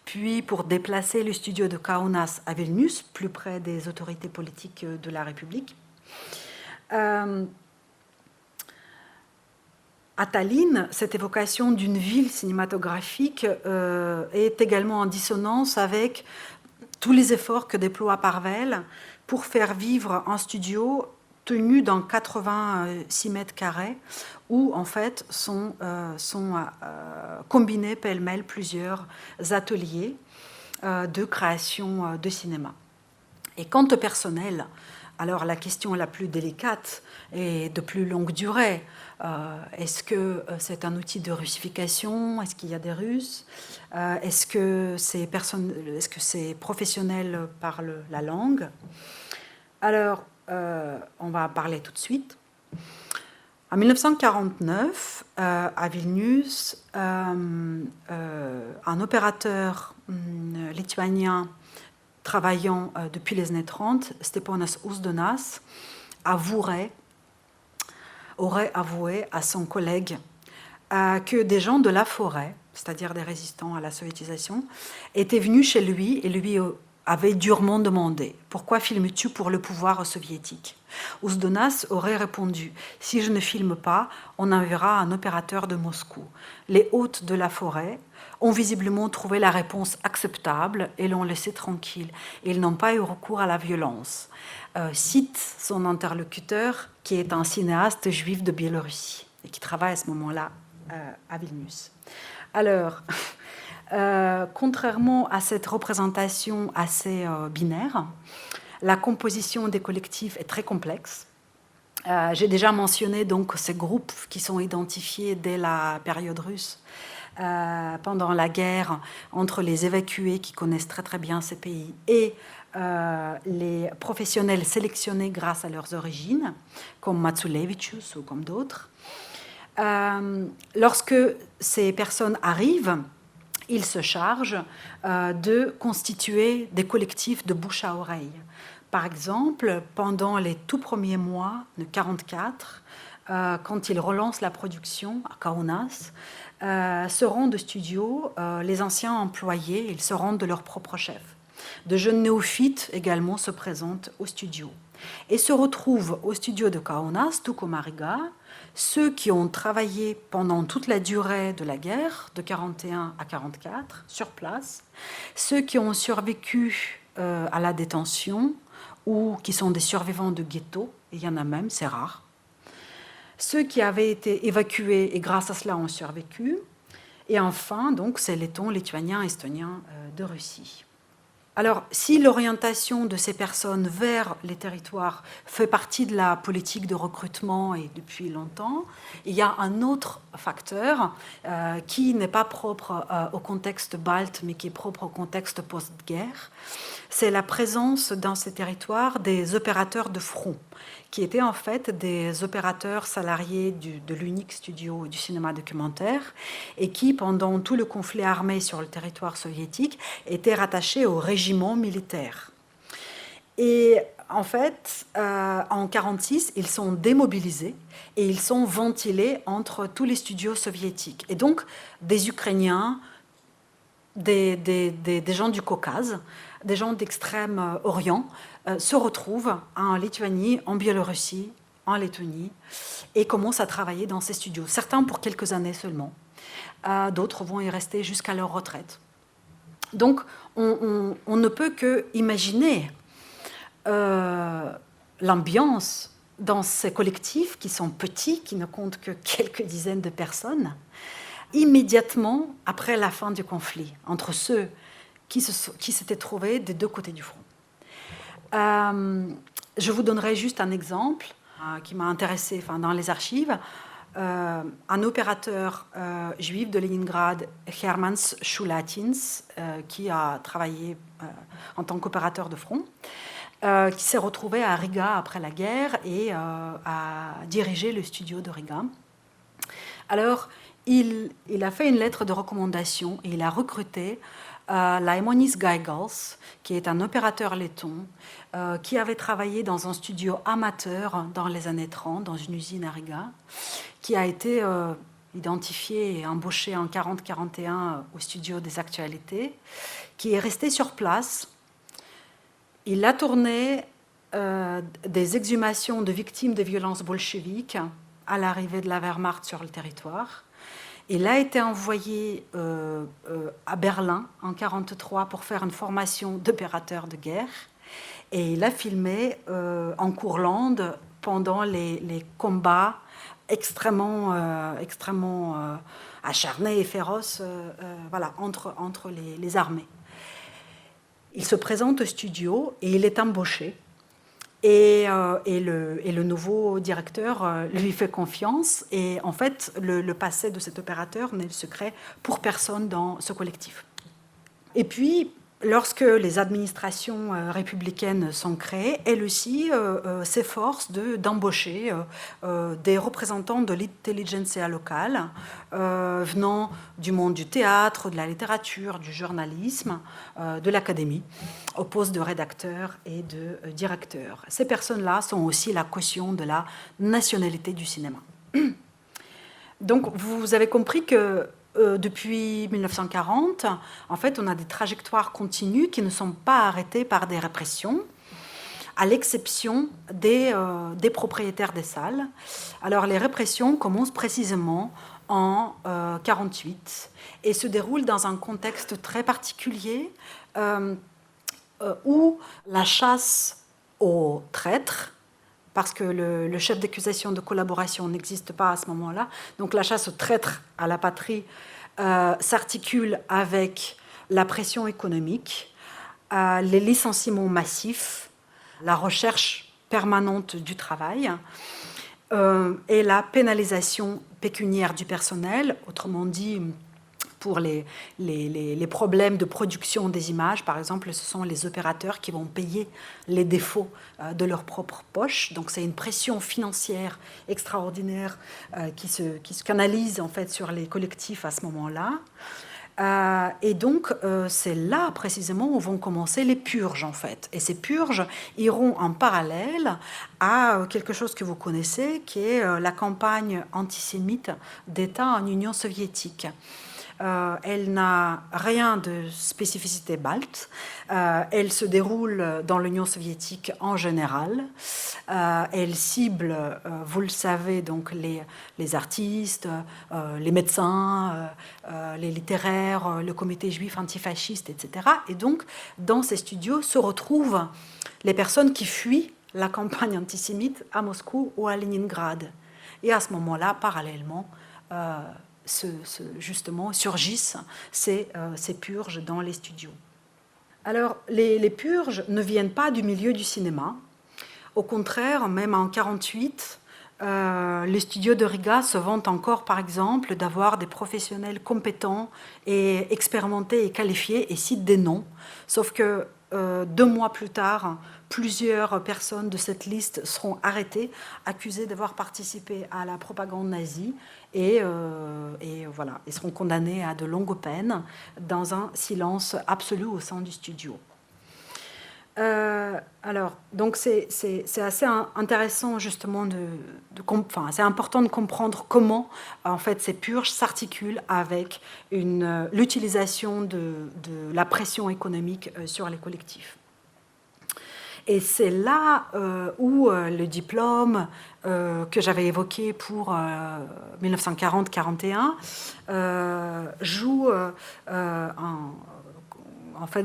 puis pour déplacer le studio de Kaunas à Vilnius, plus près des autorités politiques de la République. À Tallinn, cette évocation d'une ville cinématographique est également en dissonance avec tous les efforts que déploie Parvel pour faire vivre un studio tenu dans 86 mètres carrés où en fait sont combinés pêle-mêle plusieurs ateliers de création de cinéma. Et quant au personnel, alors la question la plus délicate et de plus longue durée, est-ce que c'est un outil de russification? Est-ce qu'il y a des Russes? Est-ce que ces professionnels parlent la langue? Alors, on va parler tout de suite. En 1949, à Vilnius, un opérateur lituanien travaillant depuis les années 30, Steponas Uzdonas, aurait avoué à son collègue que des gens de la forêt, c'est-à-dire des résistants à la soviétisation, étaient venus chez lui et lui avaient durement demandé « Pourquoi filmes-tu pour le pouvoir soviétique ?» Uzdonas aurait répondu « Si je ne filme pas, on enverra un opérateur de Moscou. » Les hôtes de la forêt ont visiblement trouvé la réponse acceptable et l'ont laissé tranquille. Ils n'ont pas eu recours à la violence. Cite son interlocuteur, qui est un cinéaste juif de Biélorussie et qui travaille à ce moment-là à Vilnius. Alors, contrairement à cette représentation assez binaire, la composition des collectifs est très complexe. J'ai déjà mentionné donc ces groupes qui sont identifiés dès la période russe pendant la guerre entre les évacués qui connaissent très très bien ces pays et les professionnels sélectionnés grâce à leurs origines, comme Matsulevicius ou comme d'autres. Lorsque ces personnes arrivent, ils se chargent de constituer des collectifs de bouche à oreille. Par exemple, pendant les tout premiers mois de 1944, quand ils relancent la production à Kaunas, se rendent au studio les anciens employés, ils se rendent de leur propre chef. De jeunes néophytes également se présentent au studio. Et se retrouvent au studio de Kaunas, tout comme à Riga, ceux qui ont travaillé pendant toute la durée de la guerre, de 1941 à 1944, sur place, ceux qui ont survécu à la détention ou qui sont des survivants de ghetto, il y en a même, c'est rare, ceux qui avaient été évacués et grâce à cela ont survécu, et enfin, donc, c'est lettons, lituaniens, estoniens de Russie. Alors, si l'orientation de ces personnes vers les territoires fait partie de la politique de recrutement et depuis longtemps, il y a un autre facteur qui n'est pas propre au contexte balte, mais qui est propre au contexte post-guerre. C'est la présence dans ces territoires des opérateurs de front, qui étaient en fait des opérateurs salariés de l'unique studio du cinéma documentaire et qui, pendant tout le conflit armé sur le territoire soviétique, étaient rattachés au régiment militaire. Et en fait, en 1946, ils sont démobilisés et ils sont ventilés entre tous les studios soviétiques. Et donc, des Ukrainiens, des gens du Caucase, des gens d'Extrême-Orient, se retrouvent en Lituanie, en Biélorussie, en Lettonie, et commencent à travailler dans ces studios. Certains pour quelques années seulement. D'autres vont y rester jusqu'à leur retraite. Donc, on ne peut que imaginer l'ambiance dans ces collectifs qui sont petits, qui ne comptent que quelques dizaines de personnes, immédiatement après la fin du conflit, entre ceux qui s'étaient trouvés des deux côtés du front. Je vous donnerai juste un exemple qui m'a intéressée dans les archives. Un opérateur juif de Leningrad, Hermans Schulatins, qui a travaillé en tant qu'opérateur de front, qui s'est retrouvé à Riga après la guerre et a dirigé le studio de Riga. Alors, il a fait une lettre de recommandation et il a recruté Laimonis Gaigals, qui est un opérateur letton, qui avait travaillé dans un studio amateur dans les années 30, dans une usine à Riga, qui a été identifié et embauché en 40-41 au studio des actualités, qui est resté sur place. Il a tourné des exhumations de victimes des violences bolcheviques à l'arrivée de la Wehrmacht sur le territoire. Il a été envoyé à Berlin en 1943 pour faire une formation d'opérateur de guerre. Et il a filmé en Courlande pendant les combats extrêmement acharnés et féroces entre les armées. Il se présente au studio et il est embauché. Et le nouveau directeur lui fait confiance. Et en fait, le passé de cet opérateur n'est secret pour personne dans ce collectif. Et puis, lorsque les administrations républicaines sont créées, elles aussi s'efforcent d'embaucher des représentants de l'intelligentsia locale venant du monde du théâtre, de la littérature, du journalisme, de l'académie, au poste de rédacteur et de directeur. Ces personnes-là sont aussi la caution de la nationalité du cinéma. Donc, vous avez compris que depuis 1940, en fait, on a des trajectoires continues qui ne sont pas arrêtées par des répressions, à l'exception des propriétaires des salles. Alors, les répressions commencent précisément en 1948 et se déroulent dans un contexte très particulier où la chasse aux traîtres, parce que le chef d'accusation de collaboration n'existe pas à ce moment-là. Donc la chasse aux traîtres à la patrie s'articule avec la pression économique, les licenciements massifs, la recherche permanente du travail et la pénalisation pécuniaire du personnel, autrement dit, pour les problèmes de production des images, par exemple, ce sont les opérateurs qui vont payer les défauts de leur propre poche. Donc c'est une pression financière extraordinaire qui se canalise en fait sur les collectifs à ce moment-là. Et donc c'est là précisément où vont commencer les purges en fait. Et ces purges iront en parallèle à quelque chose que vous connaissez, qui est la campagne antisémite d'État en Union soviétique. Elle n'a rien de spécificité balte. Elle se déroule dans l'Union soviétique en général. Elle cible, vous le savez, donc les artistes, les médecins, les littéraires, le comité juif antifasciste, etc. Et donc, dans ces studios se retrouvent les personnes qui fuient la campagne antisémite à Moscou ou à Leningrad. Et à ce moment-là, parallèlement, justement surgissent ces purges dans les studios. Alors, les purges ne viennent pas du milieu du cinéma. Au contraire, même en 1948, les studios de Riga se vantent encore, par exemple, d'avoir des professionnels compétents et expérimentés et qualifiés et citent des noms. Sauf que 2 mois plus tard, plusieurs personnes de cette liste seront arrêtées, accusées d'avoir participé à la propagande nazie et voilà, ils seront condamnées à de longues peines dans un silence absolu au sein du studio. Alors, donc c'est assez intéressant justement enfin, c'est important de comprendre comment en fait ces purges s'articulent avec l'utilisation de la pression économique sur les collectifs. Et c'est là où le diplôme que j'avais évoqué pour 1940-41 joue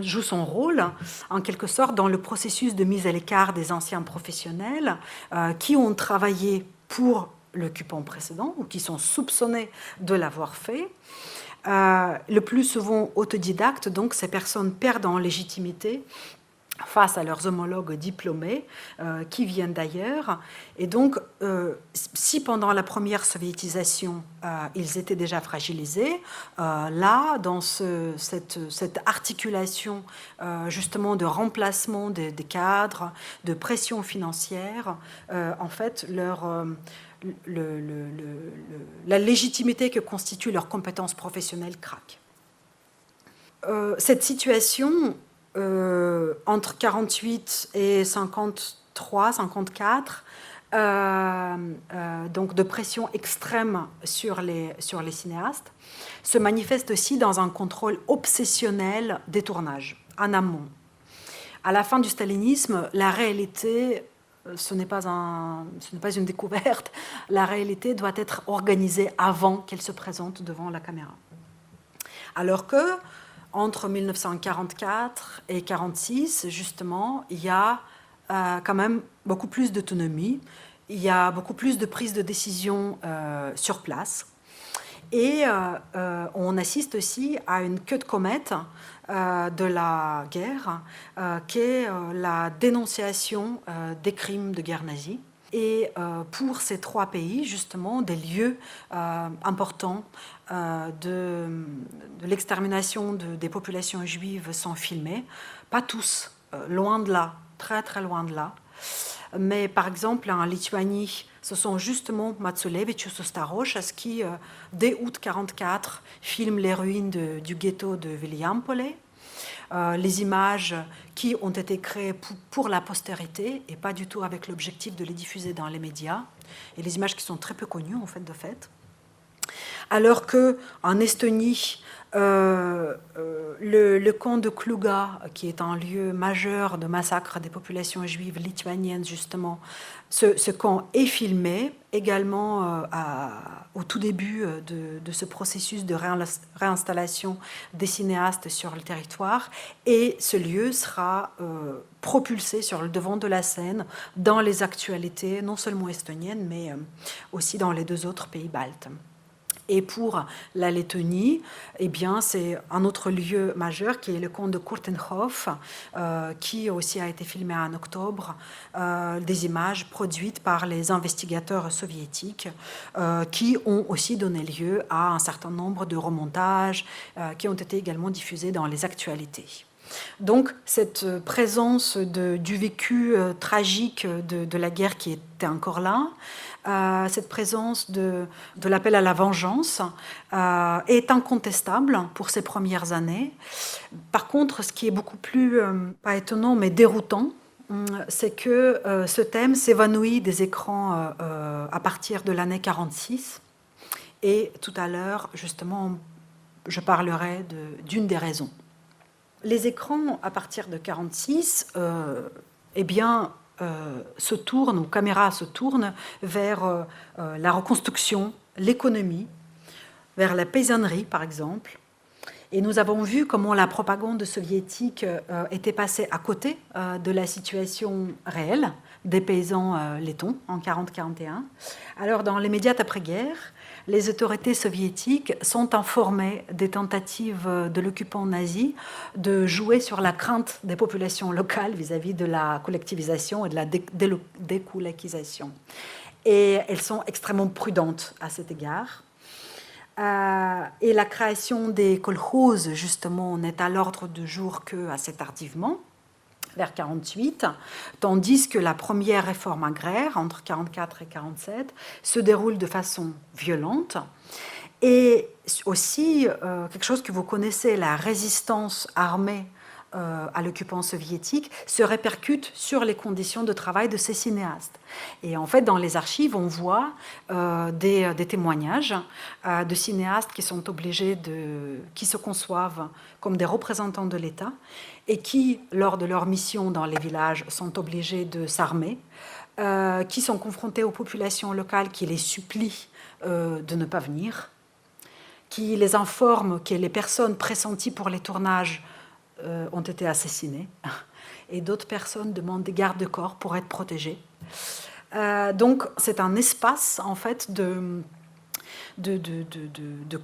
joue son rôle, en quelque sorte, dans le processus de mise à l'écart des anciens professionnels qui ont travaillé pour l'occupant précédent ou qui sont soupçonnés de l'avoir fait. Le plus souvent autodidactes, donc ces personnes perdent en légitimité face à leurs homologues diplômés qui viennent d'ailleurs. Et donc, si pendant la première soviétisation, ils étaient déjà fragilisés, là, dans cette articulation justement de remplacement des cadres, de pression financière, en fait, la légitimité que constituent leurs compétences professionnelles craque. Cette situation entre 48 et 53, 54, donc de pression extrême sur les cinéastes, se manifeste aussi dans un contrôle obsessionnel des tournages, en amont. À la fin du stalinisme, la réalité, ce n'est pas une découverte, la réalité doit être organisée avant qu'elle se présente devant la caméra. Alors que entre 1944 et 1946, justement, il y a quand même beaucoup plus d'autonomie, il y a beaucoup plus de prise de décision sur place. Et on assiste aussi à une queue de comète de la guerre, qui est la dénonciation des crimes de guerre nazie. Et pour ces trois pays, justement, des lieux importants de l'extermination des populations juives sont filmés. Pas tous, loin de là, très très loin de là. Mais par exemple, en Lituanie, ce sont justement Matsulevicius Starošas qui, dès août 1944, filme les ruines du ghetto de Vilijampolė. Les images qui ont été créées pour la postérité et pas du tout avec l'objectif de les diffuser dans les médias, et les images qui sont très peu connues en fait de fait. Alors qu'en Estonie, le camp de Kluga, qui est un lieu majeur de massacre des populations juives lituaniennes justement, ce camp est filmé également au tout début de ce processus de réinstallation des cinéastes sur le territoire, et ce lieu sera propulsé sur le devant de la scène dans les actualités non seulement estoniennes mais aussi dans les deux autres pays baltes. Et pour la Lettonie, eh bien, c'est un autre lieu majeur qui est le camp de Kurtenhof, qui aussi a été filmé en octobre, des images produites par les investigateurs soviétiques qui ont aussi donné lieu à un certain nombre de remontages qui ont été également diffusés dans les actualités. Donc cette présence du vécu tragique de la guerre qui était encore là, cette présence de l'appel à la vengeance est incontestable pour ces premières années. Par contre, ce qui est beaucoup plus, pas étonnant, mais déroutant, c'est que ce thème s'évanouit des écrans à partir de l'année 1946. Et tout à l'heure, justement, je parlerai d'une des raisons. Les écrans, à partir de 1946, eh bien, se tournent, ou caméra se tourne vers la reconstruction, l'économie, vers la paysannerie, par exemple. Et nous avons vu comment la propagande soviétique était passée à côté de la situation réelle des paysans lettons en 1940-1941. Alors, dans les médias après-guerre, les autorités soviétiques sont informées des tentatives de l'occupant nazi de jouer sur la crainte des populations locales vis-à-vis de la collectivisation et de la découlakisation. Et elles sont extrêmement prudentes à cet égard. Et la création des kolkhozes, justement, n'est à l'ordre du jour qu'assez tardivement, vers 1948, tandis que la première réforme agraire, entre 1944 et 1947, se déroule de façon violente. Et aussi, quelque chose que vous connaissez, la résistance armée à l'occupant soviétique se répercute sur les conditions de travail de ces cinéastes. Et en fait, dans les archives, on voit des témoignages de cinéastes qui sont obligés qui se conçoivent comme des représentants de l'État et qui, lors de leur mission dans les villages, sont obligés de s'armer, qui sont confrontés aux populations locales qui les supplient de ne pas venir, qui les informent que les personnes pressenties pour les tournages ont été assassinées, et d'autres personnes demandent des gardes-corps pour être protégées. Donc c'est un espace en fait de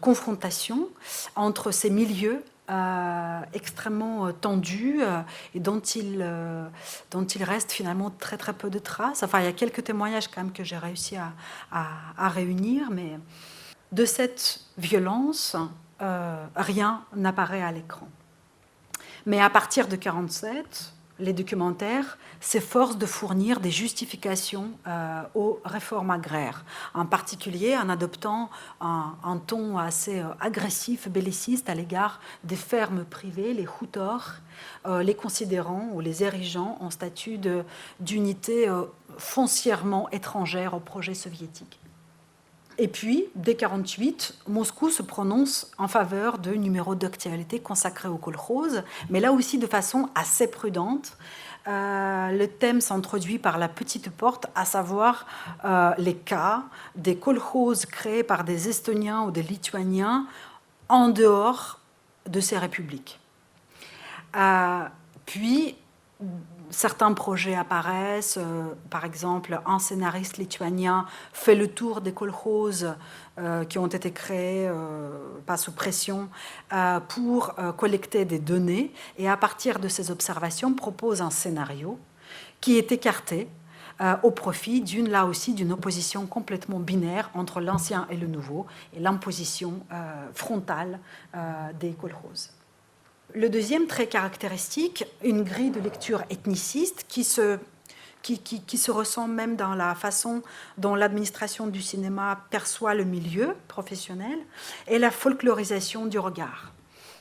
confrontation entre ces milieux extrêmement tendus et dont il reste finalement très très peu de traces. Enfin, il y a quelques témoignages quand même que j'ai réussi à réunir, mais de cette violence, rien n'apparaît à l'écran. Mais à partir de 1947, les documentaires s'efforcent de fournir des justifications aux réformes agraires, en particulier en adoptant un ton assez agressif, belliciste à l'égard des fermes privées, les hutor, les considérant ou les érigeant en statut d'unité foncièrement étrangère au projet soviétique. Et puis, dès 1948, Moscou se prononce en faveur de numéros d'actualité consacrés au kolkhoz, mais là aussi de façon assez prudente. Le thème s'introduit par la petite porte, à savoir les cas des kolkhozes créés par des Estoniens ou des Lituaniens en dehors de ces républiques. Puis, certains projets apparaissent, par exemple, un scénariste lituanien fait le tour des kolkhozes qui ont été créés, pas sous pression, pour collecter des données, et à partir de ces observations propose un scénario qui est écarté au profit là aussi d'une opposition complètement binaire entre l'ancien et le nouveau, et l'imposition frontale des kolkhozes. Le deuxième trait caractéristique, une grille de lecture ethniciste qui se ressent même dans la façon dont l'administration du cinéma perçoit le milieu professionnel, est la folklorisation du regard.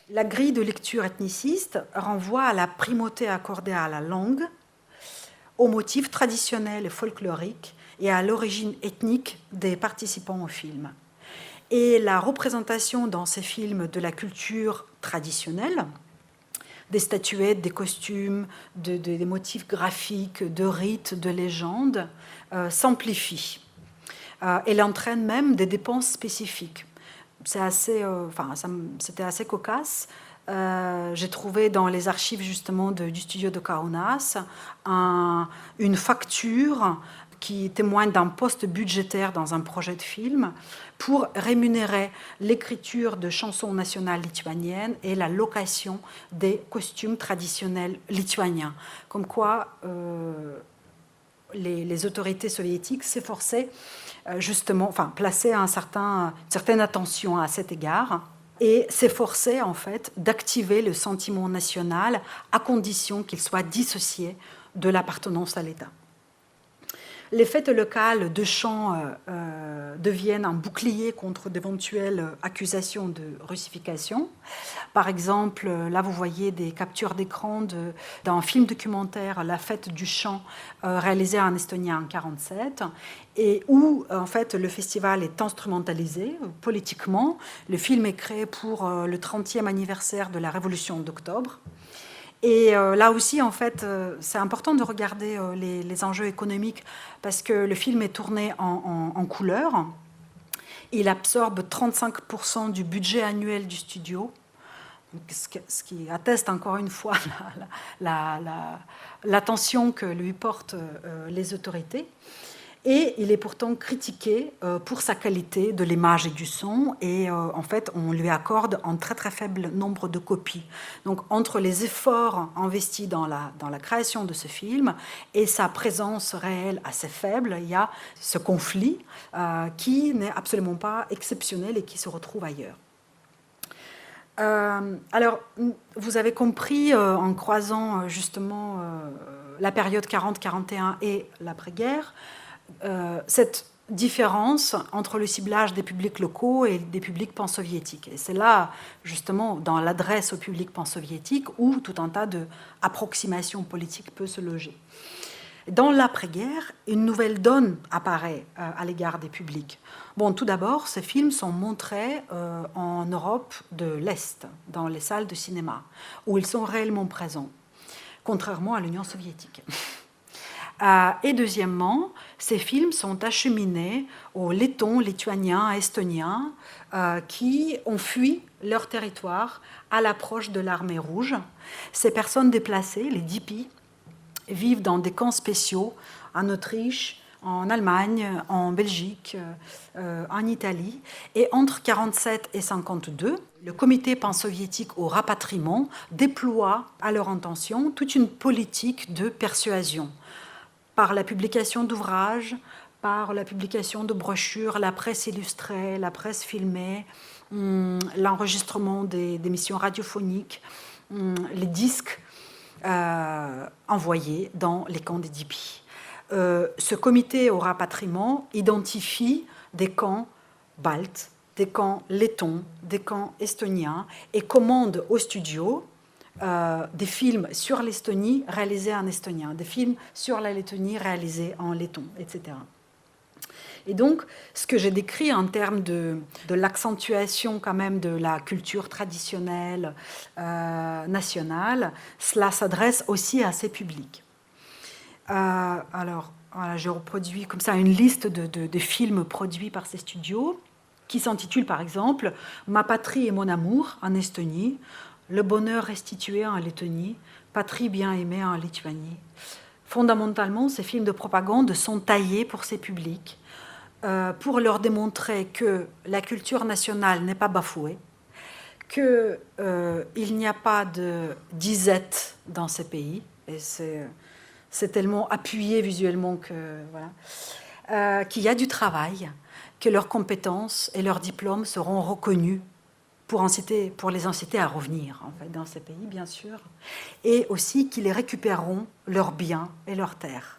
La grille de lecture ethniciste renvoie à la primauté accordée à la langue, aux motifs traditionnels et folkloriques et à l'origine ethnique des participants au film. Et la représentation dans ces films de la culture traditionnelle, des statuettes, des costumes, des motifs graphiques, de rites, de légendes, s'amplifie. Elle entraîne même des dépenses spécifiques. C'était assez cocasse. J'ai trouvé dans les archives justement du studio de Kaunas une facture qui témoigne d'un poste budgétaire dans un projet de film pour rémunérer l'écriture de chansons nationales lituaniennes et la location des costumes traditionnels lituaniens. Comme quoi, les autorités soviétiques s'efforçaient justement, plaçaient une certaine attention à cet égard et s'efforçaient en fait d'activer le sentiment national à condition qu'il soit dissocié de l'appartenance à l'État. Les fêtes locales de chant deviennent un bouclier contre d'éventuelles accusations de russification. Par exemple, là vous voyez des captures d'écran d'un film documentaire, La fête du chant, réalisé en estonien en 1947, et où en fait le festival est instrumentalisé politiquement. Le film est créé pour le 30e anniversaire de la Révolution d'octobre. Et là aussi, en fait, c'est important de regarder les enjeux économiques parce que le film est tourné en couleur. Il absorbe 35% du budget annuel du studio, ce qui atteste encore une fois l'attention que lui portent les autorités. Et il est pourtant critiqué pour sa qualité de l'image et du son, et en fait on lui accorde un très très faible nombre de copies. Donc entre les efforts investis dans la création de ce film et sa présence réelle assez faible, il y a ce conflit qui n'est absolument pas exceptionnel et qui se retrouve ailleurs. Alors, vous avez compris en croisant justement la période 40-41 et l'après-guerre, cette différence entre le ciblage des publics locaux et des publics pansoviétiques. Et c'est là, justement, dans l'adresse au public pansoviétique, où tout un tas d'approximations politiques peut se loger. Dans l'après-guerre, une nouvelle donne apparaît à l'égard des publics. Bon, tout d'abord, ces films sont montrés en Europe de l'Est, dans les salles de cinéma, où ils sont réellement présents, contrairement à l'Union soviétique. Et deuxièmement, ces films sont acheminés aux Lettons, Lituaniens, Estoniens qui ont fui leur territoire à l'approche de l'armée rouge. Ces personnes déplacées, les DIPI, vivent dans des camps spéciaux en Autriche, en Allemagne, en Belgique, en Italie. Et entre 1947 et 1952, le comité pansoviétique au rapatriement déploie à leur intention toute une politique de persuasion par la publication d'ouvrages, par la publication de brochures, la presse illustrée, la presse filmée, l'enregistrement d'émissions radiophoniques, les disques envoyés dans les camps des DIPI. Ce comité au rapatriement identifie des camps baltes, des camps lettons, des camps estoniens et commande au studio des films sur l'Estonie réalisés en estonien, des films sur la Lettonie réalisés en letton, etc. Et donc, ce que j'ai décrit en termes de l'accentuation quand même de la culture traditionnelle nationale, cela s'adresse aussi à ces publics. Alors, voilà, je reproduis comme ça une liste de films produits par ces studios qui s'intitule par exemple « Ma patrie et mon amour » en Estonie, le bonheur restitué en Lettonie, patrie bien aimée en Lituanie. Fondamentalement, ces films de propagande sont taillés pour ces publics, pour leur démontrer que la culture nationale n'est pas bafouée, qu'il n'y a pas de disette dans ces pays, et c'est tellement appuyé visuellement que voilà, qu'il y a du travail, que leurs compétences et leurs diplômes seront reconnus pour les inciter à revenir en fait, dans ces pays, bien sûr, et aussi qu'ils récupéreront leurs biens et leurs terres.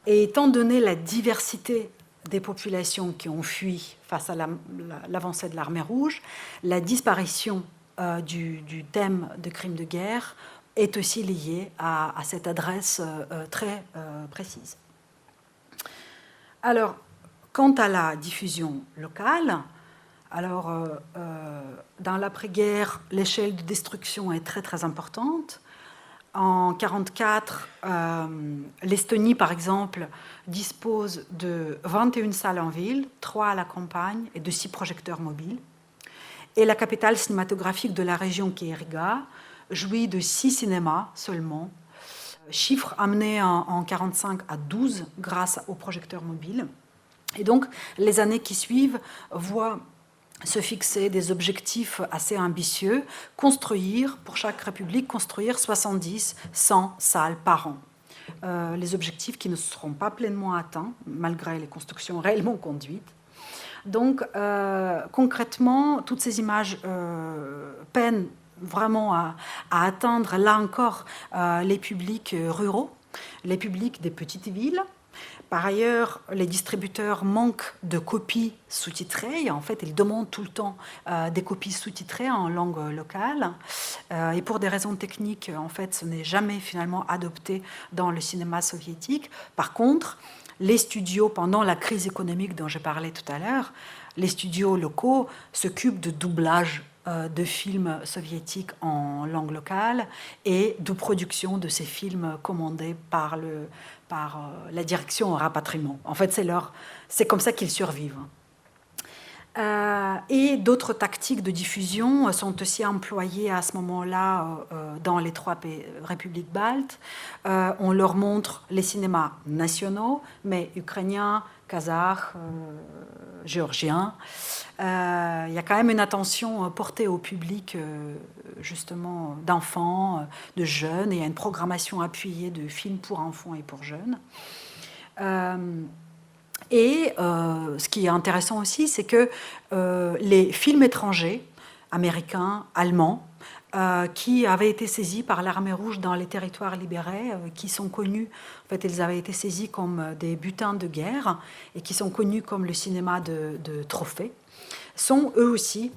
Et étant donné la diversité des populations qui ont fui face à l'avancée de l'armée rouge, la disparition du thème de crime de guerre est aussi liée à cette adresse très précise. Alors, quant à la diffusion locale, alors, dans l'après-guerre, l'échelle de destruction est très, très importante. En 1944, l'Estonie, par exemple, dispose de 21 salles en ville, 3 à la campagne et de 6 projecteurs mobiles. Et la capitale cinématographique de la région, qui est Riga, jouit de 6 cinémas seulement, chiffre amené en 1945 à 12 grâce aux projecteurs mobiles. Et donc, les années qui suivent voient se fixer des objectifs assez ambitieux, construire, pour chaque république, construire 70, 100 salles par an. Les objectifs qui ne seront pas pleinement atteints, malgré les constructions réellement conduites. Donc, concrètement, toutes ces images peinent vraiment à atteindre, là encore, les publics ruraux, les publics des petites villes. Par ailleurs, les distributeurs manquent de copies sous-titrées. En fait, ils demandent tout le temps des copies sous-titrées en langue locale. Et pour des raisons techniques, en fait, ce n'est jamais finalement adopté dans le cinéma soviétique. Par contre, les studios, pendant la crise économique dont je parlais tout à l'heure, les studios locaux s'occupent de doublage de films soviétiques en langue locale et de production de ces films commandés par la direction au rapatriement. En fait, c'est comme ça qu'ils survivent. Et d'autres tactiques de diffusion sont aussi employées à ce moment-là dans les 3 républiques baltes. On leur montre les cinémas nationaux, mais ukrainiens, kazakhs, géorgiens. Il y a quand même une attention portée au public, justement, d'enfants, de jeunes. Et il y a une programmation appuyée de films pour enfants et pour jeunes. Et ce qui est intéressant aussi, c'est que les films étrangers, américains, allemands, qui avaient été saisis par l'armée rouge dans les territoires libérés, qui sont connus, en fait, ils avaient été saisis comme des butins de guerre et qui sont connus comme le cinéma de trophées, sont eux aussi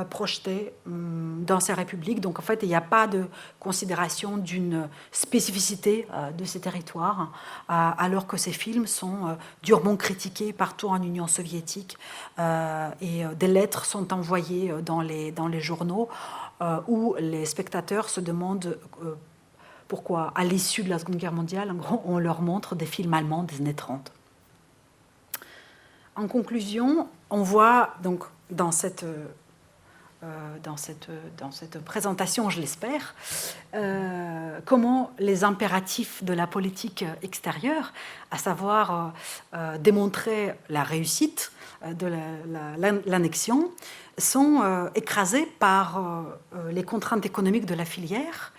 projetés dans ces républiques. Donc en fait, il n'y a pas de considération d'une spécificité de ces territoires, alors que ces films sont durement critiqués partout en Union soviétique et des lettres sont envoyées dans les journaux où les spectateurs se demandent pourquoi, à l'issue de la Seconde Guerre mondiale, en gros, on leur montre des films allemands des années 30. En conclusion, on voit donc dans cette présentation, je l'espère, comment les impératifs de la politique extérieure, à savoir démontrer la réussite de l'annexion, sont écrasés par les contraintes économiques de la filière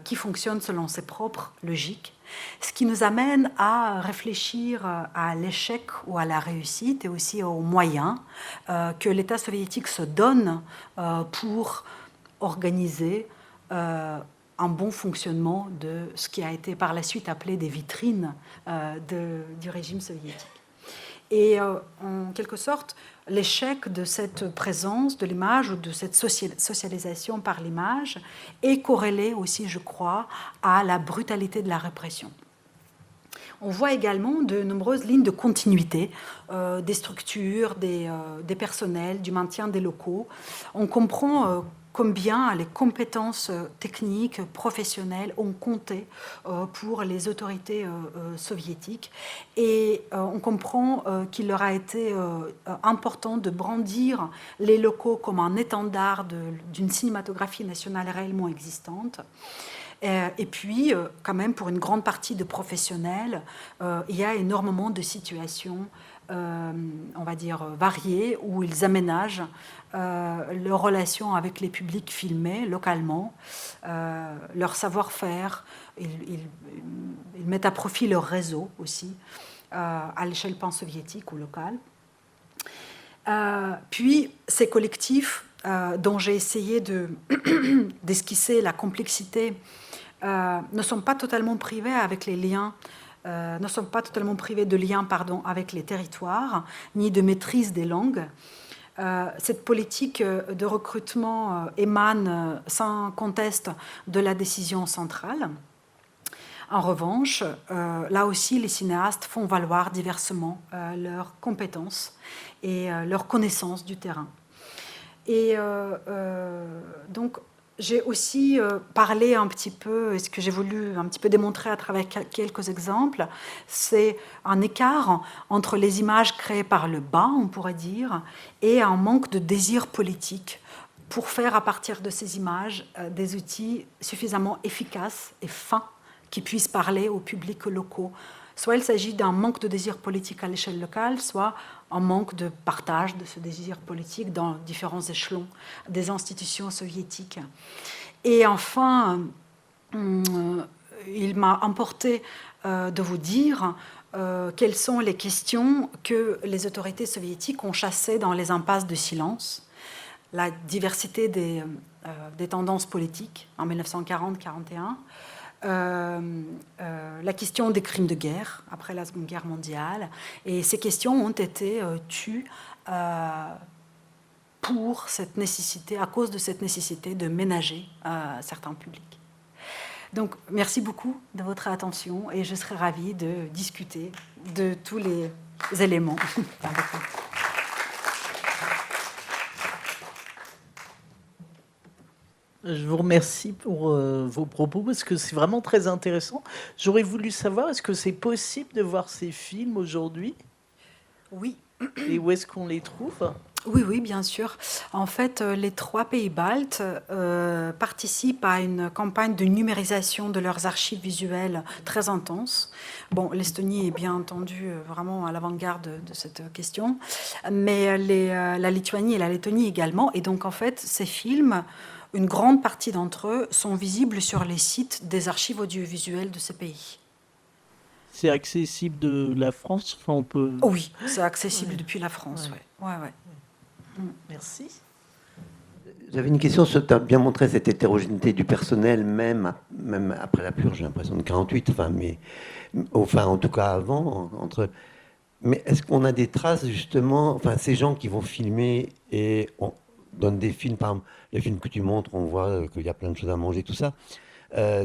qui fonctionne selon ses propres logiques. Ce qui nous amène à réfléchir à l'échec ou à la réussite et aussi aux moyens que l'État soviétique se donne pour organiser un bon fonctionnement de ce qui a été par la suite appelé des vitrines du régime soviétique. Et en quelque sorte, l'échec de cette présence de l'image ou de cette socialisation par l'image est corrélé aussi, je crois, à la brutalité de la répression. On voit également de nombreuses lignes de continuité des structures, des personnels, du maintien des locaux. On comprend combien les compétences techniques, professionnelles ont compté pour les autorités soviétiques. Et on comprend qu'il leur a été important de brandir les locaux comme un étendard d'une cinématographie nationale réellement existante. Et puis, quand même, pour une grande partie de professionnels, il y a énormément de situations, on va dire, variées, où ils aménagent leurs relations avec les publics filmés localement, leur savoir-faire, ils mettent à profit leur réseau aussi, à l'échelle pan-soviétique ou locale. Puis, ces collectifs dont j'ai essayé d'esquisser la complexité ne sont pas totalement privés avec les liens, ne sont pas totalement privés de liens, avec les territoires, ni de maîtrise des langues. Cette politique de recrutement émane sans conteste de la décision centrale. En revanche, là aussi, les cinéastes font valoir diversement leurs compétences et leur connaissance du terrain. Et donc, j'ai aussi parlé un petit peu, et ce que j'ai voulu un petit peu démontrer à travers quelques exemples, c'est un écart entre les images créées par le bas, on pourrait dire, et un manque de désir politique pour faire à partir de ces images des outils suffisamment efficaces et fins qui puissent parler aux publics locaux. Soit il s'agit d'un manque de désir politique à l'échelle locale, soit un manque de partage de ce désir politique dans différents échelons des institutions soviétiques. Et enfin, il m'a importé de vous dire quelles sont les questions que les autorités soviétiques ont chassées dans les impasses de silence. La diversité des tendances politiques en 1940-41, la question des crimes de guerre après la Seconde Guerre mondiale. Et ces questions ont été tues pour cette nécessité, à cause de cette nécessité de ménager certains publics. Donc, merci beaucoup de votre attention et je serai ravie de discuter de tous les éléments avec vous. Je vous remercie pour vos propos parce que c'est vraiment très intéressant. J'aurais voulu savoir, est-ce que c'est possible de voir ces films aujourd'hui? Oui. Et où est-ce qu'on les trouve? Oui, bien sûr. En fait, les 3 pays baltes participent à une campagne de numérisation de leurs archives visuelles très intense. Bon, l'Estonie est bien entendu vraiment à l'avant-garde de cette question, mais la Lituanie et la Lettonie également. Et donc, en fait, ces films, une grande partie d'entre eux sont visibles sur les sites des archives audiovisuelles de ces pays. C'est accessible de la France, enfin, on peut... Oui, c'est accessible depuis la France, ouais. Merci. J'avais une question, tu as bien montré cette hétérogénéité du personnel, même après la purge, j'ai l'impression de 48, enfin en tout cas avant, mais est-ce qu'on a des traces justement, enfin ces gens qui vont filmer et on donne des films, par exemple, les films que tu montres, on voit qu'il y a plein de choses à manger, tout ça,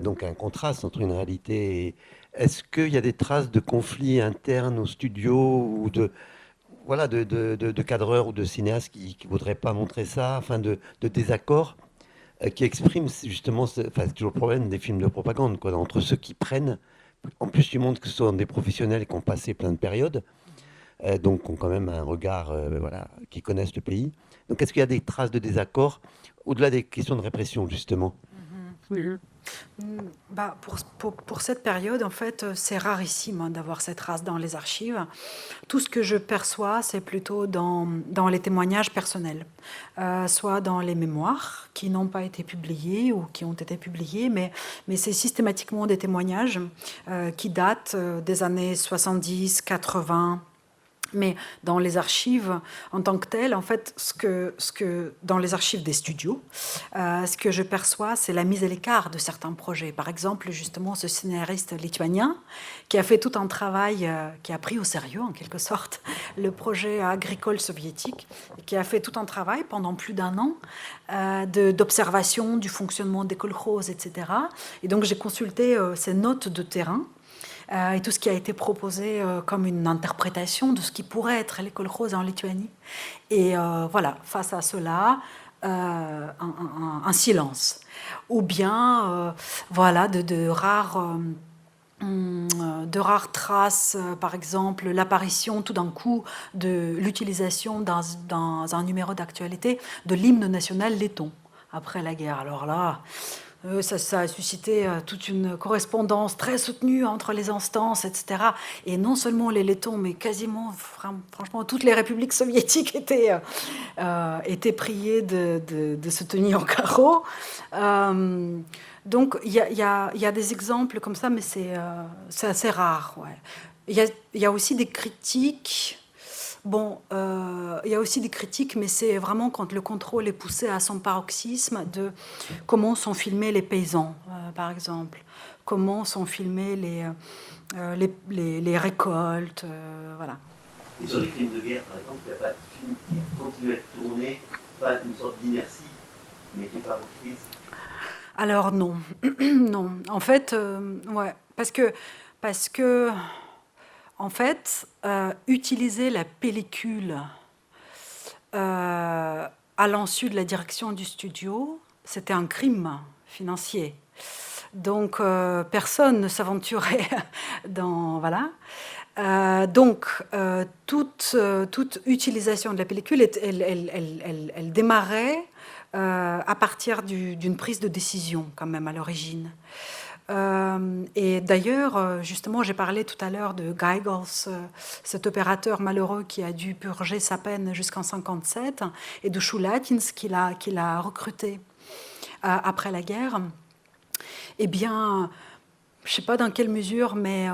donc un contraste entre une réalité et... Est-ce qu'il y a des traces de conflits internes au studio ou voilà, de cadreurs ou de cinéastes qui ne voudraient pas montrer ça, enfin de désaccords qui expriment justement, enfin, c'est toujours le problème des films de propagande, quoi, entre ceux qui prennent, en plus tu montres que ce sont des professionnels qui ont passé plein de périodes, donc qui ont quand même un regard, voilà, qui connaissent le pays. Donc est-ce qu'il y a des traces de désaccords, au-delà des questions de répression, justement? Bah, pour cette période, en fait, c'est rarissime hein, d'avoir cette race dans les archives. Tout ce que je perçois, c'est plutôt dans les témoignages personnels, soit dans les mémoires qui n'ont pas été publiés ou qui ont été publiés, mais c'est systématiquement des témoignages qui datent des années 70, 80. Mais dans les archives en tant que telles, en fait, dans les archives des studios, ce que je perçois, c'est la mise à l'écart de certains projets. Par exemple, justement, ce scénariste lituanien qui a fait tout un travail, qui a pris au sérieux, en quelque sorte, le projet agricole soviétique, et qui a fait tout un travail pendant plus d'un an d'observation du fonctionnement des kolkhozes, etc. Et donc, j'ai consulté ces notes de terrain et tout ce qui a été proposé comme une interprétation de ce qui pourrait être les kolkhozes en Lituanie. Et voilà, face à cela, un silence. Ou bien, voilà, de rares traces, par exemple l'apparition tout d'un coup de l'utilisation dans un numéro d'actualité de l'hymne national letton après la guerre. Alors là, ça a suscité toute une correspondance très soutenue entre les instances, etc. Et non seulement les Lettons, mais quasiment, franchement, toutes les républiques soviétiques étaient priées de se tenir au carreau. Donc, il y a des exemples comme ça, mais c'est assez rare. Ouais. Il y a aussi des critiques. Bon, il y a aussi des critiques, mais c'est vraiment quand le contrôle est poussé à son paroxysme de comment sont filmés les paysans, par exemple, comment sont filmées les récoltes, voilà. Et sur les films de guerre, par exemple, il n'y a pas de film qui continue à être tourné, pas une sorte d'inertie, mais qui n'est pas reprise. Alors non, non. En fait, ouais, parce que en fait, utiliser la pellicule à l'insu de la direction du studio, c'était un crime financier. Donc, personne ne s'aventurait dans... Voilà. Toute utilisation de la pellicule, elle démarrait à partir d'une prise de décision, quand même, à l'origine. Et d'ailleurs, justement, j'ai parlé tout à l'heure de Geigels, cet opérateur malheureux qui a dû purger sa peine jusqu'en 1957, et de Schulatins qu'il a recruté après la guerre. Eh bien, je ne sais pas dans quelle mesure, mais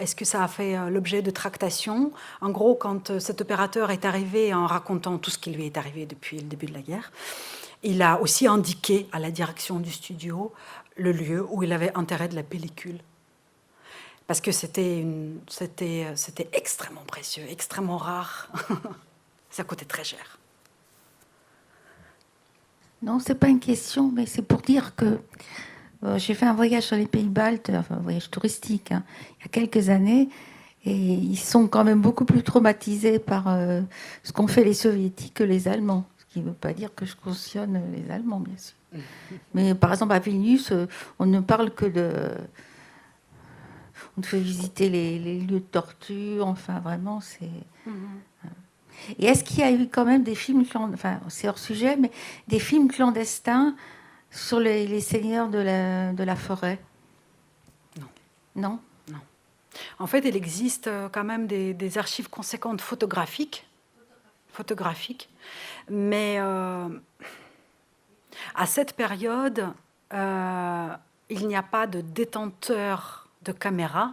est-ce que ça a fait l'objet de tractations? En gros, quand cet opérateur est arrivé en racontant tout ce qui lui est arrivé depuis le début de la guerre, il a aussi indiqué à la direction du studio le lieu où il avait intérêt de la pellicule. Parce que c'était extrêmement précieux, extrêmement rare. Ça coûtait très cher. Non, c'est pas une question, mais c'est pour dire que j'ai fait un voyage sur les pays baltes, enfin un voyage touristique, hein, il y a quelques années, et ils sont quand même beaucoup plus traumatisés par ce qu'ont fait les soviétiques que les Allemands. Ce qui ne veut pas dire que je cautionne les Allemands, bien sûr. Mais par exemple, à Vilnius, on ne parle que de... On te fait visiter les lieux de torture, enfin vraiment, c'est... Et est-ce qu'il y a eu quand même des films, enfin c'est hors sujet, mais des films clandestins sur les seigneurs de la forêt? Non. Non? Non. En fait, il existe quand même des archives conséquentes photographiques, mais à cette période, il n'y a pas de détenteur de caméra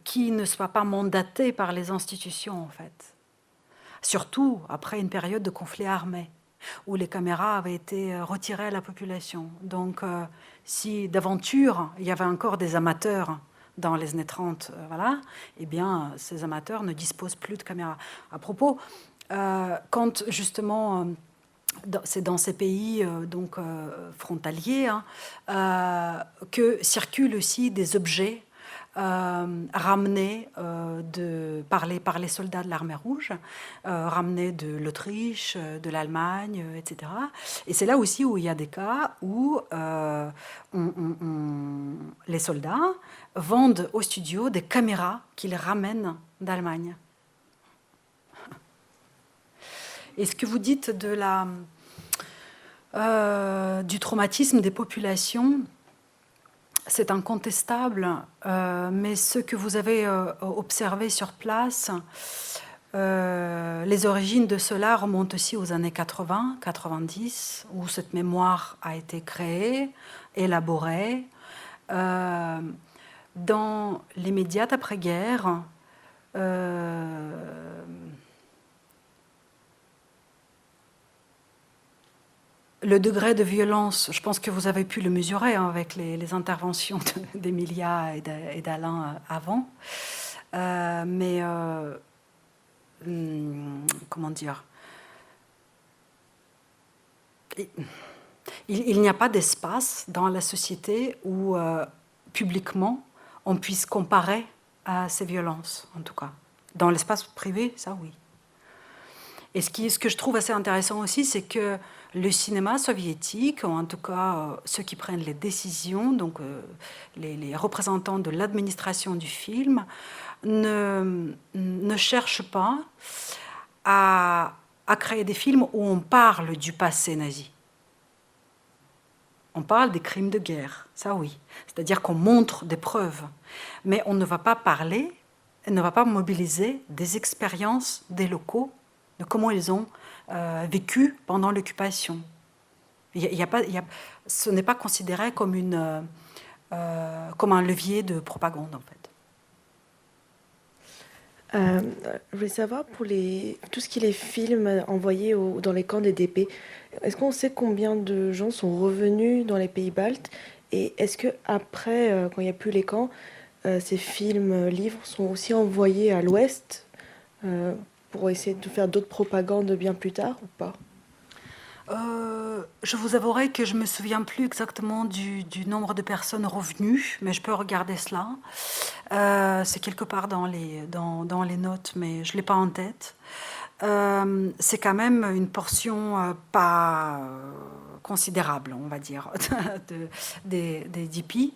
qui ne soit pas mandaté par les institutions, en fait. surtout après une période de conflit armé, où les caméras avaient été retirées à la population. Donc, si d'aventure, il y avait encore des amateurs dans les années 30, voilà, eh bien, ces amateurs ne disposent plus de caméras. À propos, quand justement, c'est dans ces pays frontaliers que circulent aussi des objets ramenés par les soldats de l'armée rouge, ramenés de l'Autriche, de l'Allemagne, etc. Et c'est là aussi où il y a des cas où les soldats vendent au studio des caméras qu'ils ramènent d'Allemagne. Et ce que vous dites du traumatisme des populations, c'est incontestable, mais ce que vous avez observé sur place, les origines de cela remontent aussi aux années 80, 90, où cette mémoire a été créée, élaborée. Dans l'immédiate après-guerre, le degré de violence, je pense que vous avez pu le mesurer avec les interventions d'Emilia et d'Alain avant. Comment dire, il n'y a pas d'espace dans la société où publiquement on puisse comparer à ces violences, en tout cas. Dans l'espace privé, ça oui. Et ce que je trouve assez intéressant aussi, c'est que le cinéma soviétique, ou en tout cas ceux qui prennent les décisions, donc les représentants de l'administration du film, ne cherchent pas à créer des films où on parle du passé nazi. On parle des crimes de guerre, ça oui. C'est-à-dire qu'on montre des preuves. Mais on ne va pas parler, on ne va pas mobiliser des expériences des locaux, de comment ils ont vécu pendant l'occupation. Ce n'est pas considéré comme un levier de propagande, en fait. Je voulais savoir, pour tout ce qui est les films envoyés dans les camps des DP, est-ce qu'on sait combien de gens sont revenus dans les pays baltes? Et est-ce qu'après, quand il n'y a plus les camps, ces films, livres sont aussi envoyés à l'Ouest pour essayer de faire d'autres propagandes bien plus tard ou pas? Je vous avouerai que je ne me souviens plus exactement du nombre de personnes revenues, mais je peux regarder cela. C'est quelque part dans les notes, mais je ne l'ai pas en tête. C'est quand même une portion pas considérable, on va dire, des DP.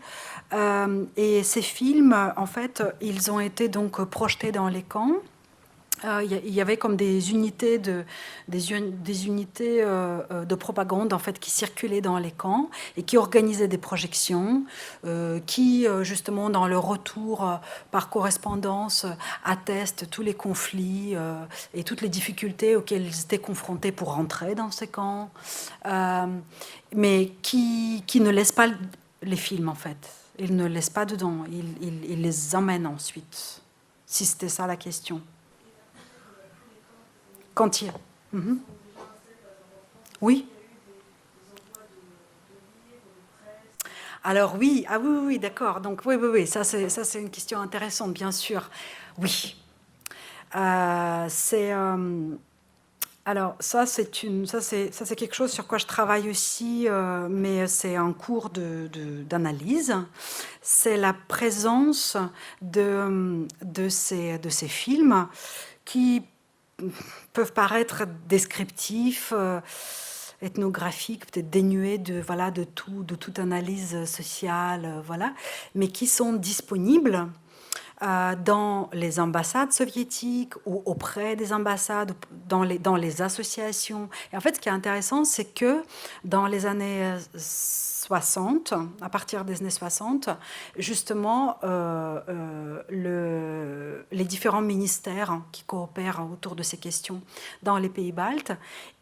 Et ces films, en fait, ils ont été donc projetés dans les camps. Il y avait comme des unités de propagande en fait qui circulaient dans les camps et qui organisaient des projections, qui justement dans le retour par correspondance attestent tous les conflits et toutes les difficultés auxquelles ils étaient confrontés pour rentrer dans ces camps, mais qui ne laissent pas les films en fait. Ils ne laissent pas dedans, ils les emmènent ensuite. Si c'était ça la question. Quand il y a... Oui. Alors oui, oui, d'accord. Donc oui, ça c'est une question intéressante, bien sûr. Oui. Alors ça c'est quelque chose sur quoi je travaille aussi, mais c'est un cours d'analyse. C'est la présence de ces films qui peuvent paraître descriptifs, ethnographiques, peut-être dénués de toute analyse sociale, mais qui sont disponibles dans les ambassades soviétiques ou auprès des ambassades, dans les associations. Et en fait, ce qui est intéressant, c'est que dans les années 60, à partir des années 60, justement, les différents ministères qui coopèrent autour de ces questions dans les pays baltes,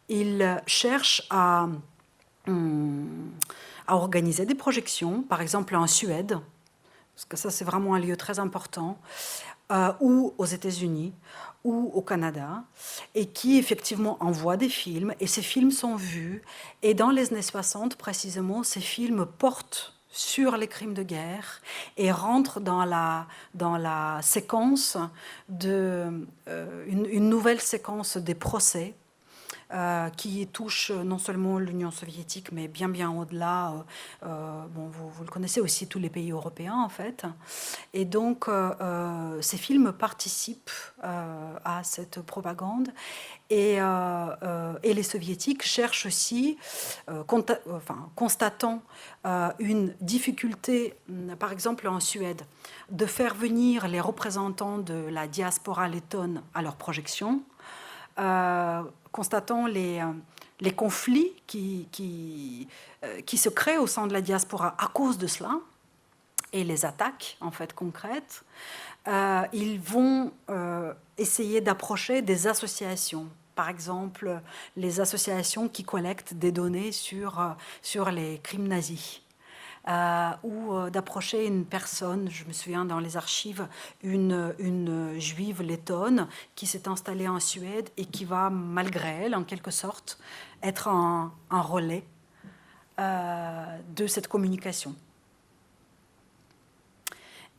ils cherchent à organiser des projections, par exemple en Suède, parce que ça c'est vraiment un lieu très important, ou aux États-Unis, ou au Canada, et qui effectivement envoient des films, et ces films sont vus. Et dans les années 60, précisément, ces films portent sur les crimes de guerre et rentrent dans la séquence une nouvelle séquence des procès qui touche non seulement l'Union soviétique, mais bien au-delà. Bon, vous le connaissez aussi, tous les pays européens, en fait. Et donc, ces films participent à cette propagande. Et les soviétiques cherchent aussi, constatant une difficulté, par exemple en Suède, de faire venir les représentants de la diaspora lettonne à leur projection, constatant les conflits qui se créent au sein de la diaspora à cause de cela, et les attaques en fait concrètes, ils vont essayer d'approcher des associations. Par exemple, les associations qui collectent des données sur les crimes nazis. Ou d'approcher une personne, je me souviens dans les archives, une juive lettonne qui s'est installée en Suède et qui va, malgré elle, en quelque sorte, être un relais de cette communication.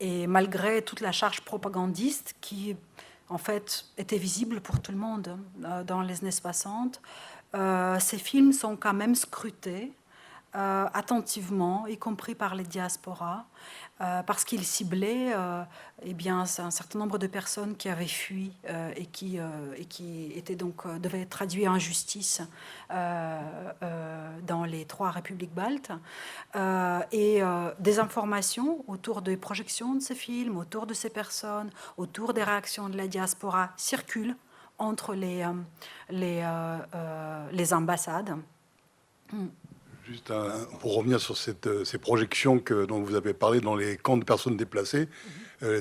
Et malgré toute la charge propagandiste qui, en fait, était visible pour tout le monde dans les années 60, ces films sont quand même scrutés attentivement, y compris par les diasporas, parce qu'ils ciblaient eh bien, un certain nombre de personnes qui avaient fui et qui étaient donc, devaient être traduits en justice dans les 3 républiques baltes. Et des informations autour des projections de ces films, autour de ces personnes, autour des réactions de la diaspora circulent entre les ambassades. Juste pour revenir sur ces projections dont vous avez parlé dans les camps de personnes déplacées,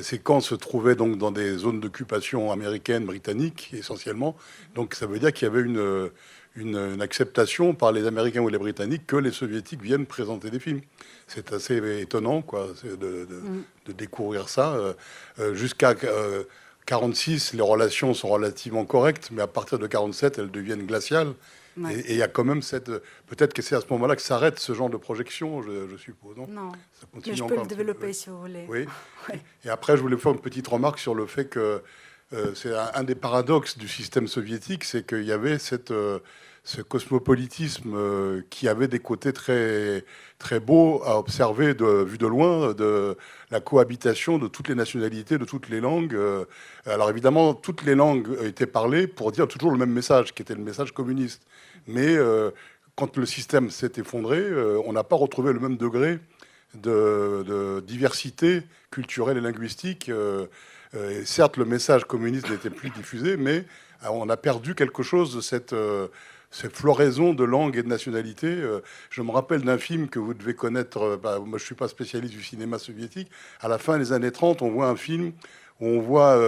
ces camps se trouvaient donc dans des zones d'occupation américaines, britanniques essentiellement. Donc ça veut dire qu'il y avait une acceptation par les Américains ou les Britanniques que les Soviétiques viennent présenter des films. C'est assez étonnant quoi, de découvrir ça. Jusqu'à 46, les relations sont relativement correctes, mais à partir de 47, elles deviennent glaciales. Ouais. Et il y a quand même peut-être que c'est à ce moment-là que s'arrête ce genre de projection, je suppose. Non, ça continue mais je peux le développer si vous voulez. Oui. Ouais. Et après, je voulais faire une petite remarque sur le fait que c'est un des paradoxes du système soviétique, c'est qu'il y avait ce cosmopolitisme qui avait des côtés très, très beaux à observer vu de loin, de la cohabitation de toutes les nationalités, de toutes les langues. Alors évidemment, toutes les langues étaient parlées pour dire toujours le même message, qui était le message communiste. Mais quand le système s'est effondré, on n'a pas retrouvé le même degré de diversité culturelle et linguistique. Certes, le message communiste n'était plus diffusé, mais on a perdu quelque chose de cette floraison de langues et de nationalités. Je me rappelle d'un film que vous devez connaître. Moi, je ne suis pas spécialiste du cinéma soviétique. À la fin des années 30, on voit un film où on voit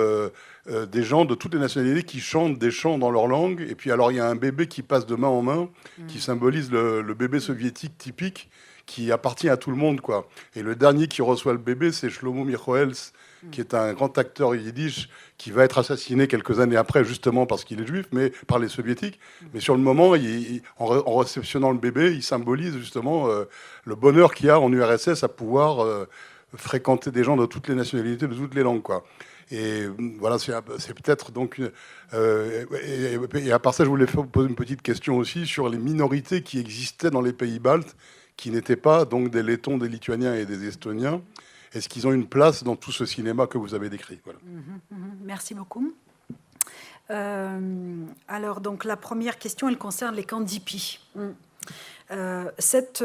des gens de toutes les nationalités qui chantent des chants dans leur langue. Et puis, alors, il y a un bébé qui passe de main en main, qui symbolise le bébé soviétique typique, qui appartient à tout le monde, quoi. Et le dernier qui reçoit le bébé, c'est Shlomo Michoels, qui est un grand acteur yiddish, qui va être assassiné quelques années après, justement parce qu'il est juif, mais par les soviétiques. Mais sur le moment, en réceptionnant le bébé, il symbolise justement le bonheur qu'il y a en URSS à pouvoir fréquenter des gens de toutes les nationalités, de toutes les langues, quoi. Et voilà, c'est peut-être donc... et à part ça, je voulais poser une petite question aussi sur les minorités qui existaient dans les pays baltes, qui n'étaient pas donc des Lettons, des Lituaniens et des Estoniens. Est-ce qu'ils ont une place dans tout ce cinéma que vous avez décrit? Voilà. Merci beaucoup. Alors, donc, la première question, elle concerne les camps d'IPI. Cette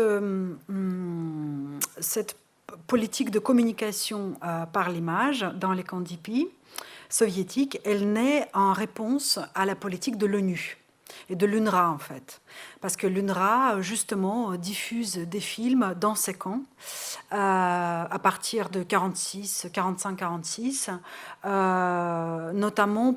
politique de communication par l'image dans les camps d'IPI soviétiques, elle naît en réponse à la politique de l'ONU et de l'UNRWA, en fait. Parce que l'UNRWA, justement, diffuse des films dans ces camps à partir de 45-46, notamment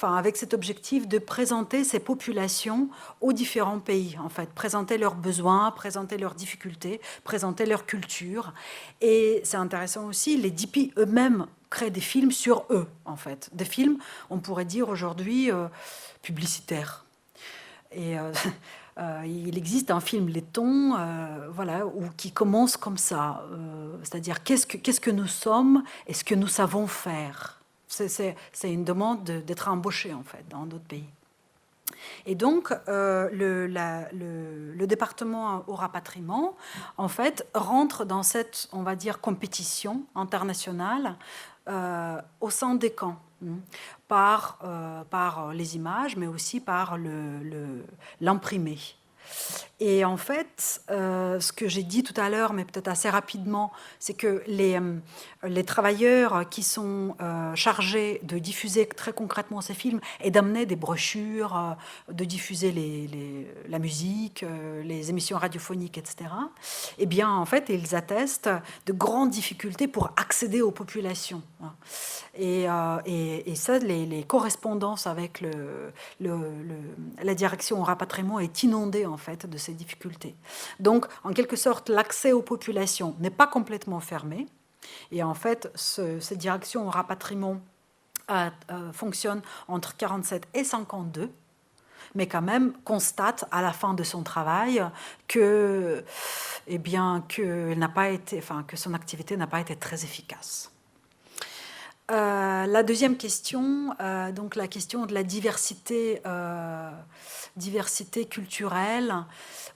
avec cet objectif de présenter ces populations aux différents pays, en fait, présenter leurs besoins, présenter leurs difficultés, présenter leur culture. Et c'est intéressant aussi, les DP eux-mêmes créent des films sur eux, en fait. Des films, on pourrait dire aujourd'hui, publicitaires. Et il existe un film laiton qui commence comme ça, c'est-à-dire qu'est-ce que nous sommes et ce que nous savons faire. C'est une demande d'être embauché, en fait, dans d'autres pays. Et donc, le département au rapatriement, en fait, rentre dans cette, on va dire, compétition internationale au sein des camps, par les images, mais aussi par l'imprimé. Et en fait, ce que j'ai dit tout à l'heure, mais peut-être assez rapidement, c'est que les travailleurs qui sont chargés de diffuser très concrètement ces films et d'amener des brochures, de diffuser la musique, les émissions radiophoniques, etc., eh bien, en fait, ils attestent de grandes difficultés pour accéder aux populations. Et ça, les correspondances avec la direction au rapatriement est inondée, en fait, de ces difficultés. Donc, en quelque sorte, l'accès aux populations n'est pas complètement fermé. Et en fait, cette direction au rapatriement fonctionne entre 1947 et 1952, mais quand même constate à la fin de son travail que son activité n'a pas été très efficace. La deuxième question, donc la question de la diversité culturelle.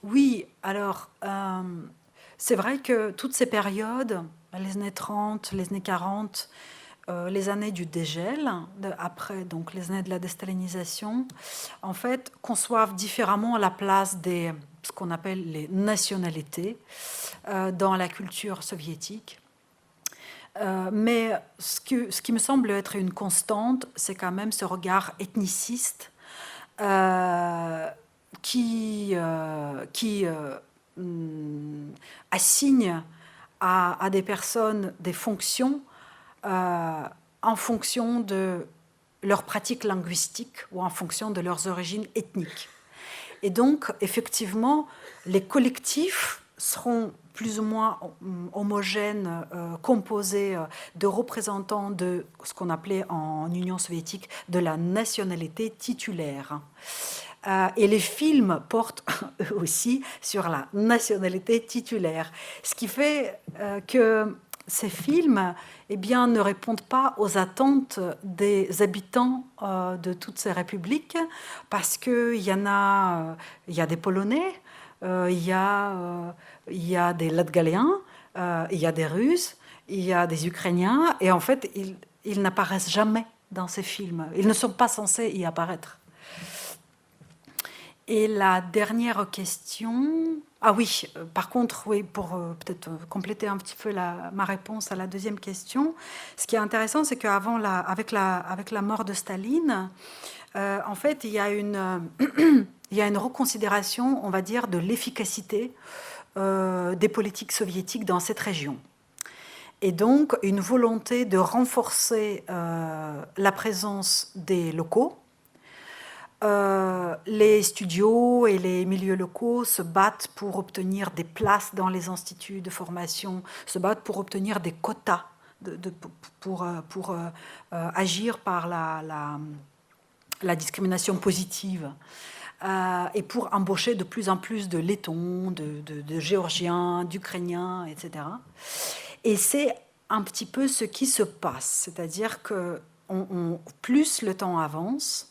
Oui, alors, c'est vrai que toutes ces périodes, les années 30, les années 40, les années du dégel, après donc les années de la déstalinisation, en fait, conçoivent différemment la place ce qu'on appelle les nationalités dans la culture soviétique. Mais ce qui me semble être une constante, c'est quand même ce regard ethniciste qui assigne à des personnes des fonctions en fonction de leurs pratiques linguistiques ou en fonction de leurs origines ethniques. Et donc, effectivement, les collectifs seront plus ou moins homogènes, composés de représentants de ce qu'on appelait en Union soviétique de la nationalité titulaire. Et les films portent eux aussi sur la nationalité titulaire, ce qui fait que ces films ne répondent pas aux attentes des habitants de toutes ces républiques, parce qu'il y a des Polonais, il y a des Latgaléens, il y a des Russes, il y a des Ukrainiens, et en fait, ils n'apparaissent jamais dans ces films. Ils ne sont pas censés y apparaître. Et la dernière question... Ah oui, par contre, oui, pour peut-être compléter un petit peu ma réponse à la deuxième question, ce qui est intéressant, c'est avec la mort de Staline, en fait, il y a une reconsidération, on va dire, de l'efficacité des politiques soviétiques dans cette région. Et donc, une volonté de renforcer la présence des locaux. Les studios et les milieux locaux se battent pour obtenir des places dans les instituts de formation, se battent pour obtenir des quotas, pour agir par la discrimination positive. Et pour embaucher de plus en plus de Lettons, de Géorgiens, d'Ukrainiens, etc. Et c'est un petit peu ce qui se passe, c'est-à-dire que plus le temps avance,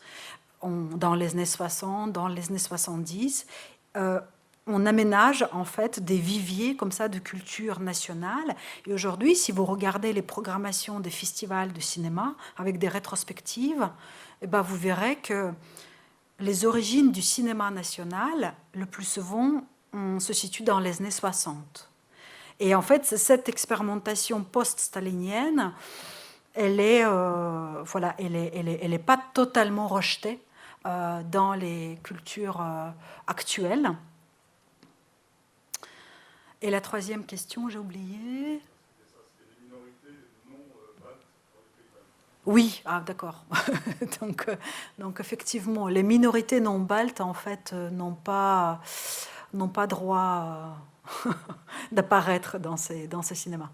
dans les années 60, dans les années 70, on aménage en fait des viviers comme ça de culture nationale. Et aujourd'hui, si vous regardez les programmations des festivals de cinéma avec des rétrospectives, vous verrez que les origines du cinéma national, le plus souvent, se situent dans les années 60. Et en fait, cette expérimentation post-stalinienne, elle est pas totalement rejetée dans les cultures actuelles. Et la troisième question, j'ai oublié. Oui, ah, d'accord. donc effectivement, les minorités non baltes en fait n'ont pas droit d'apparaître dans ces cinémas.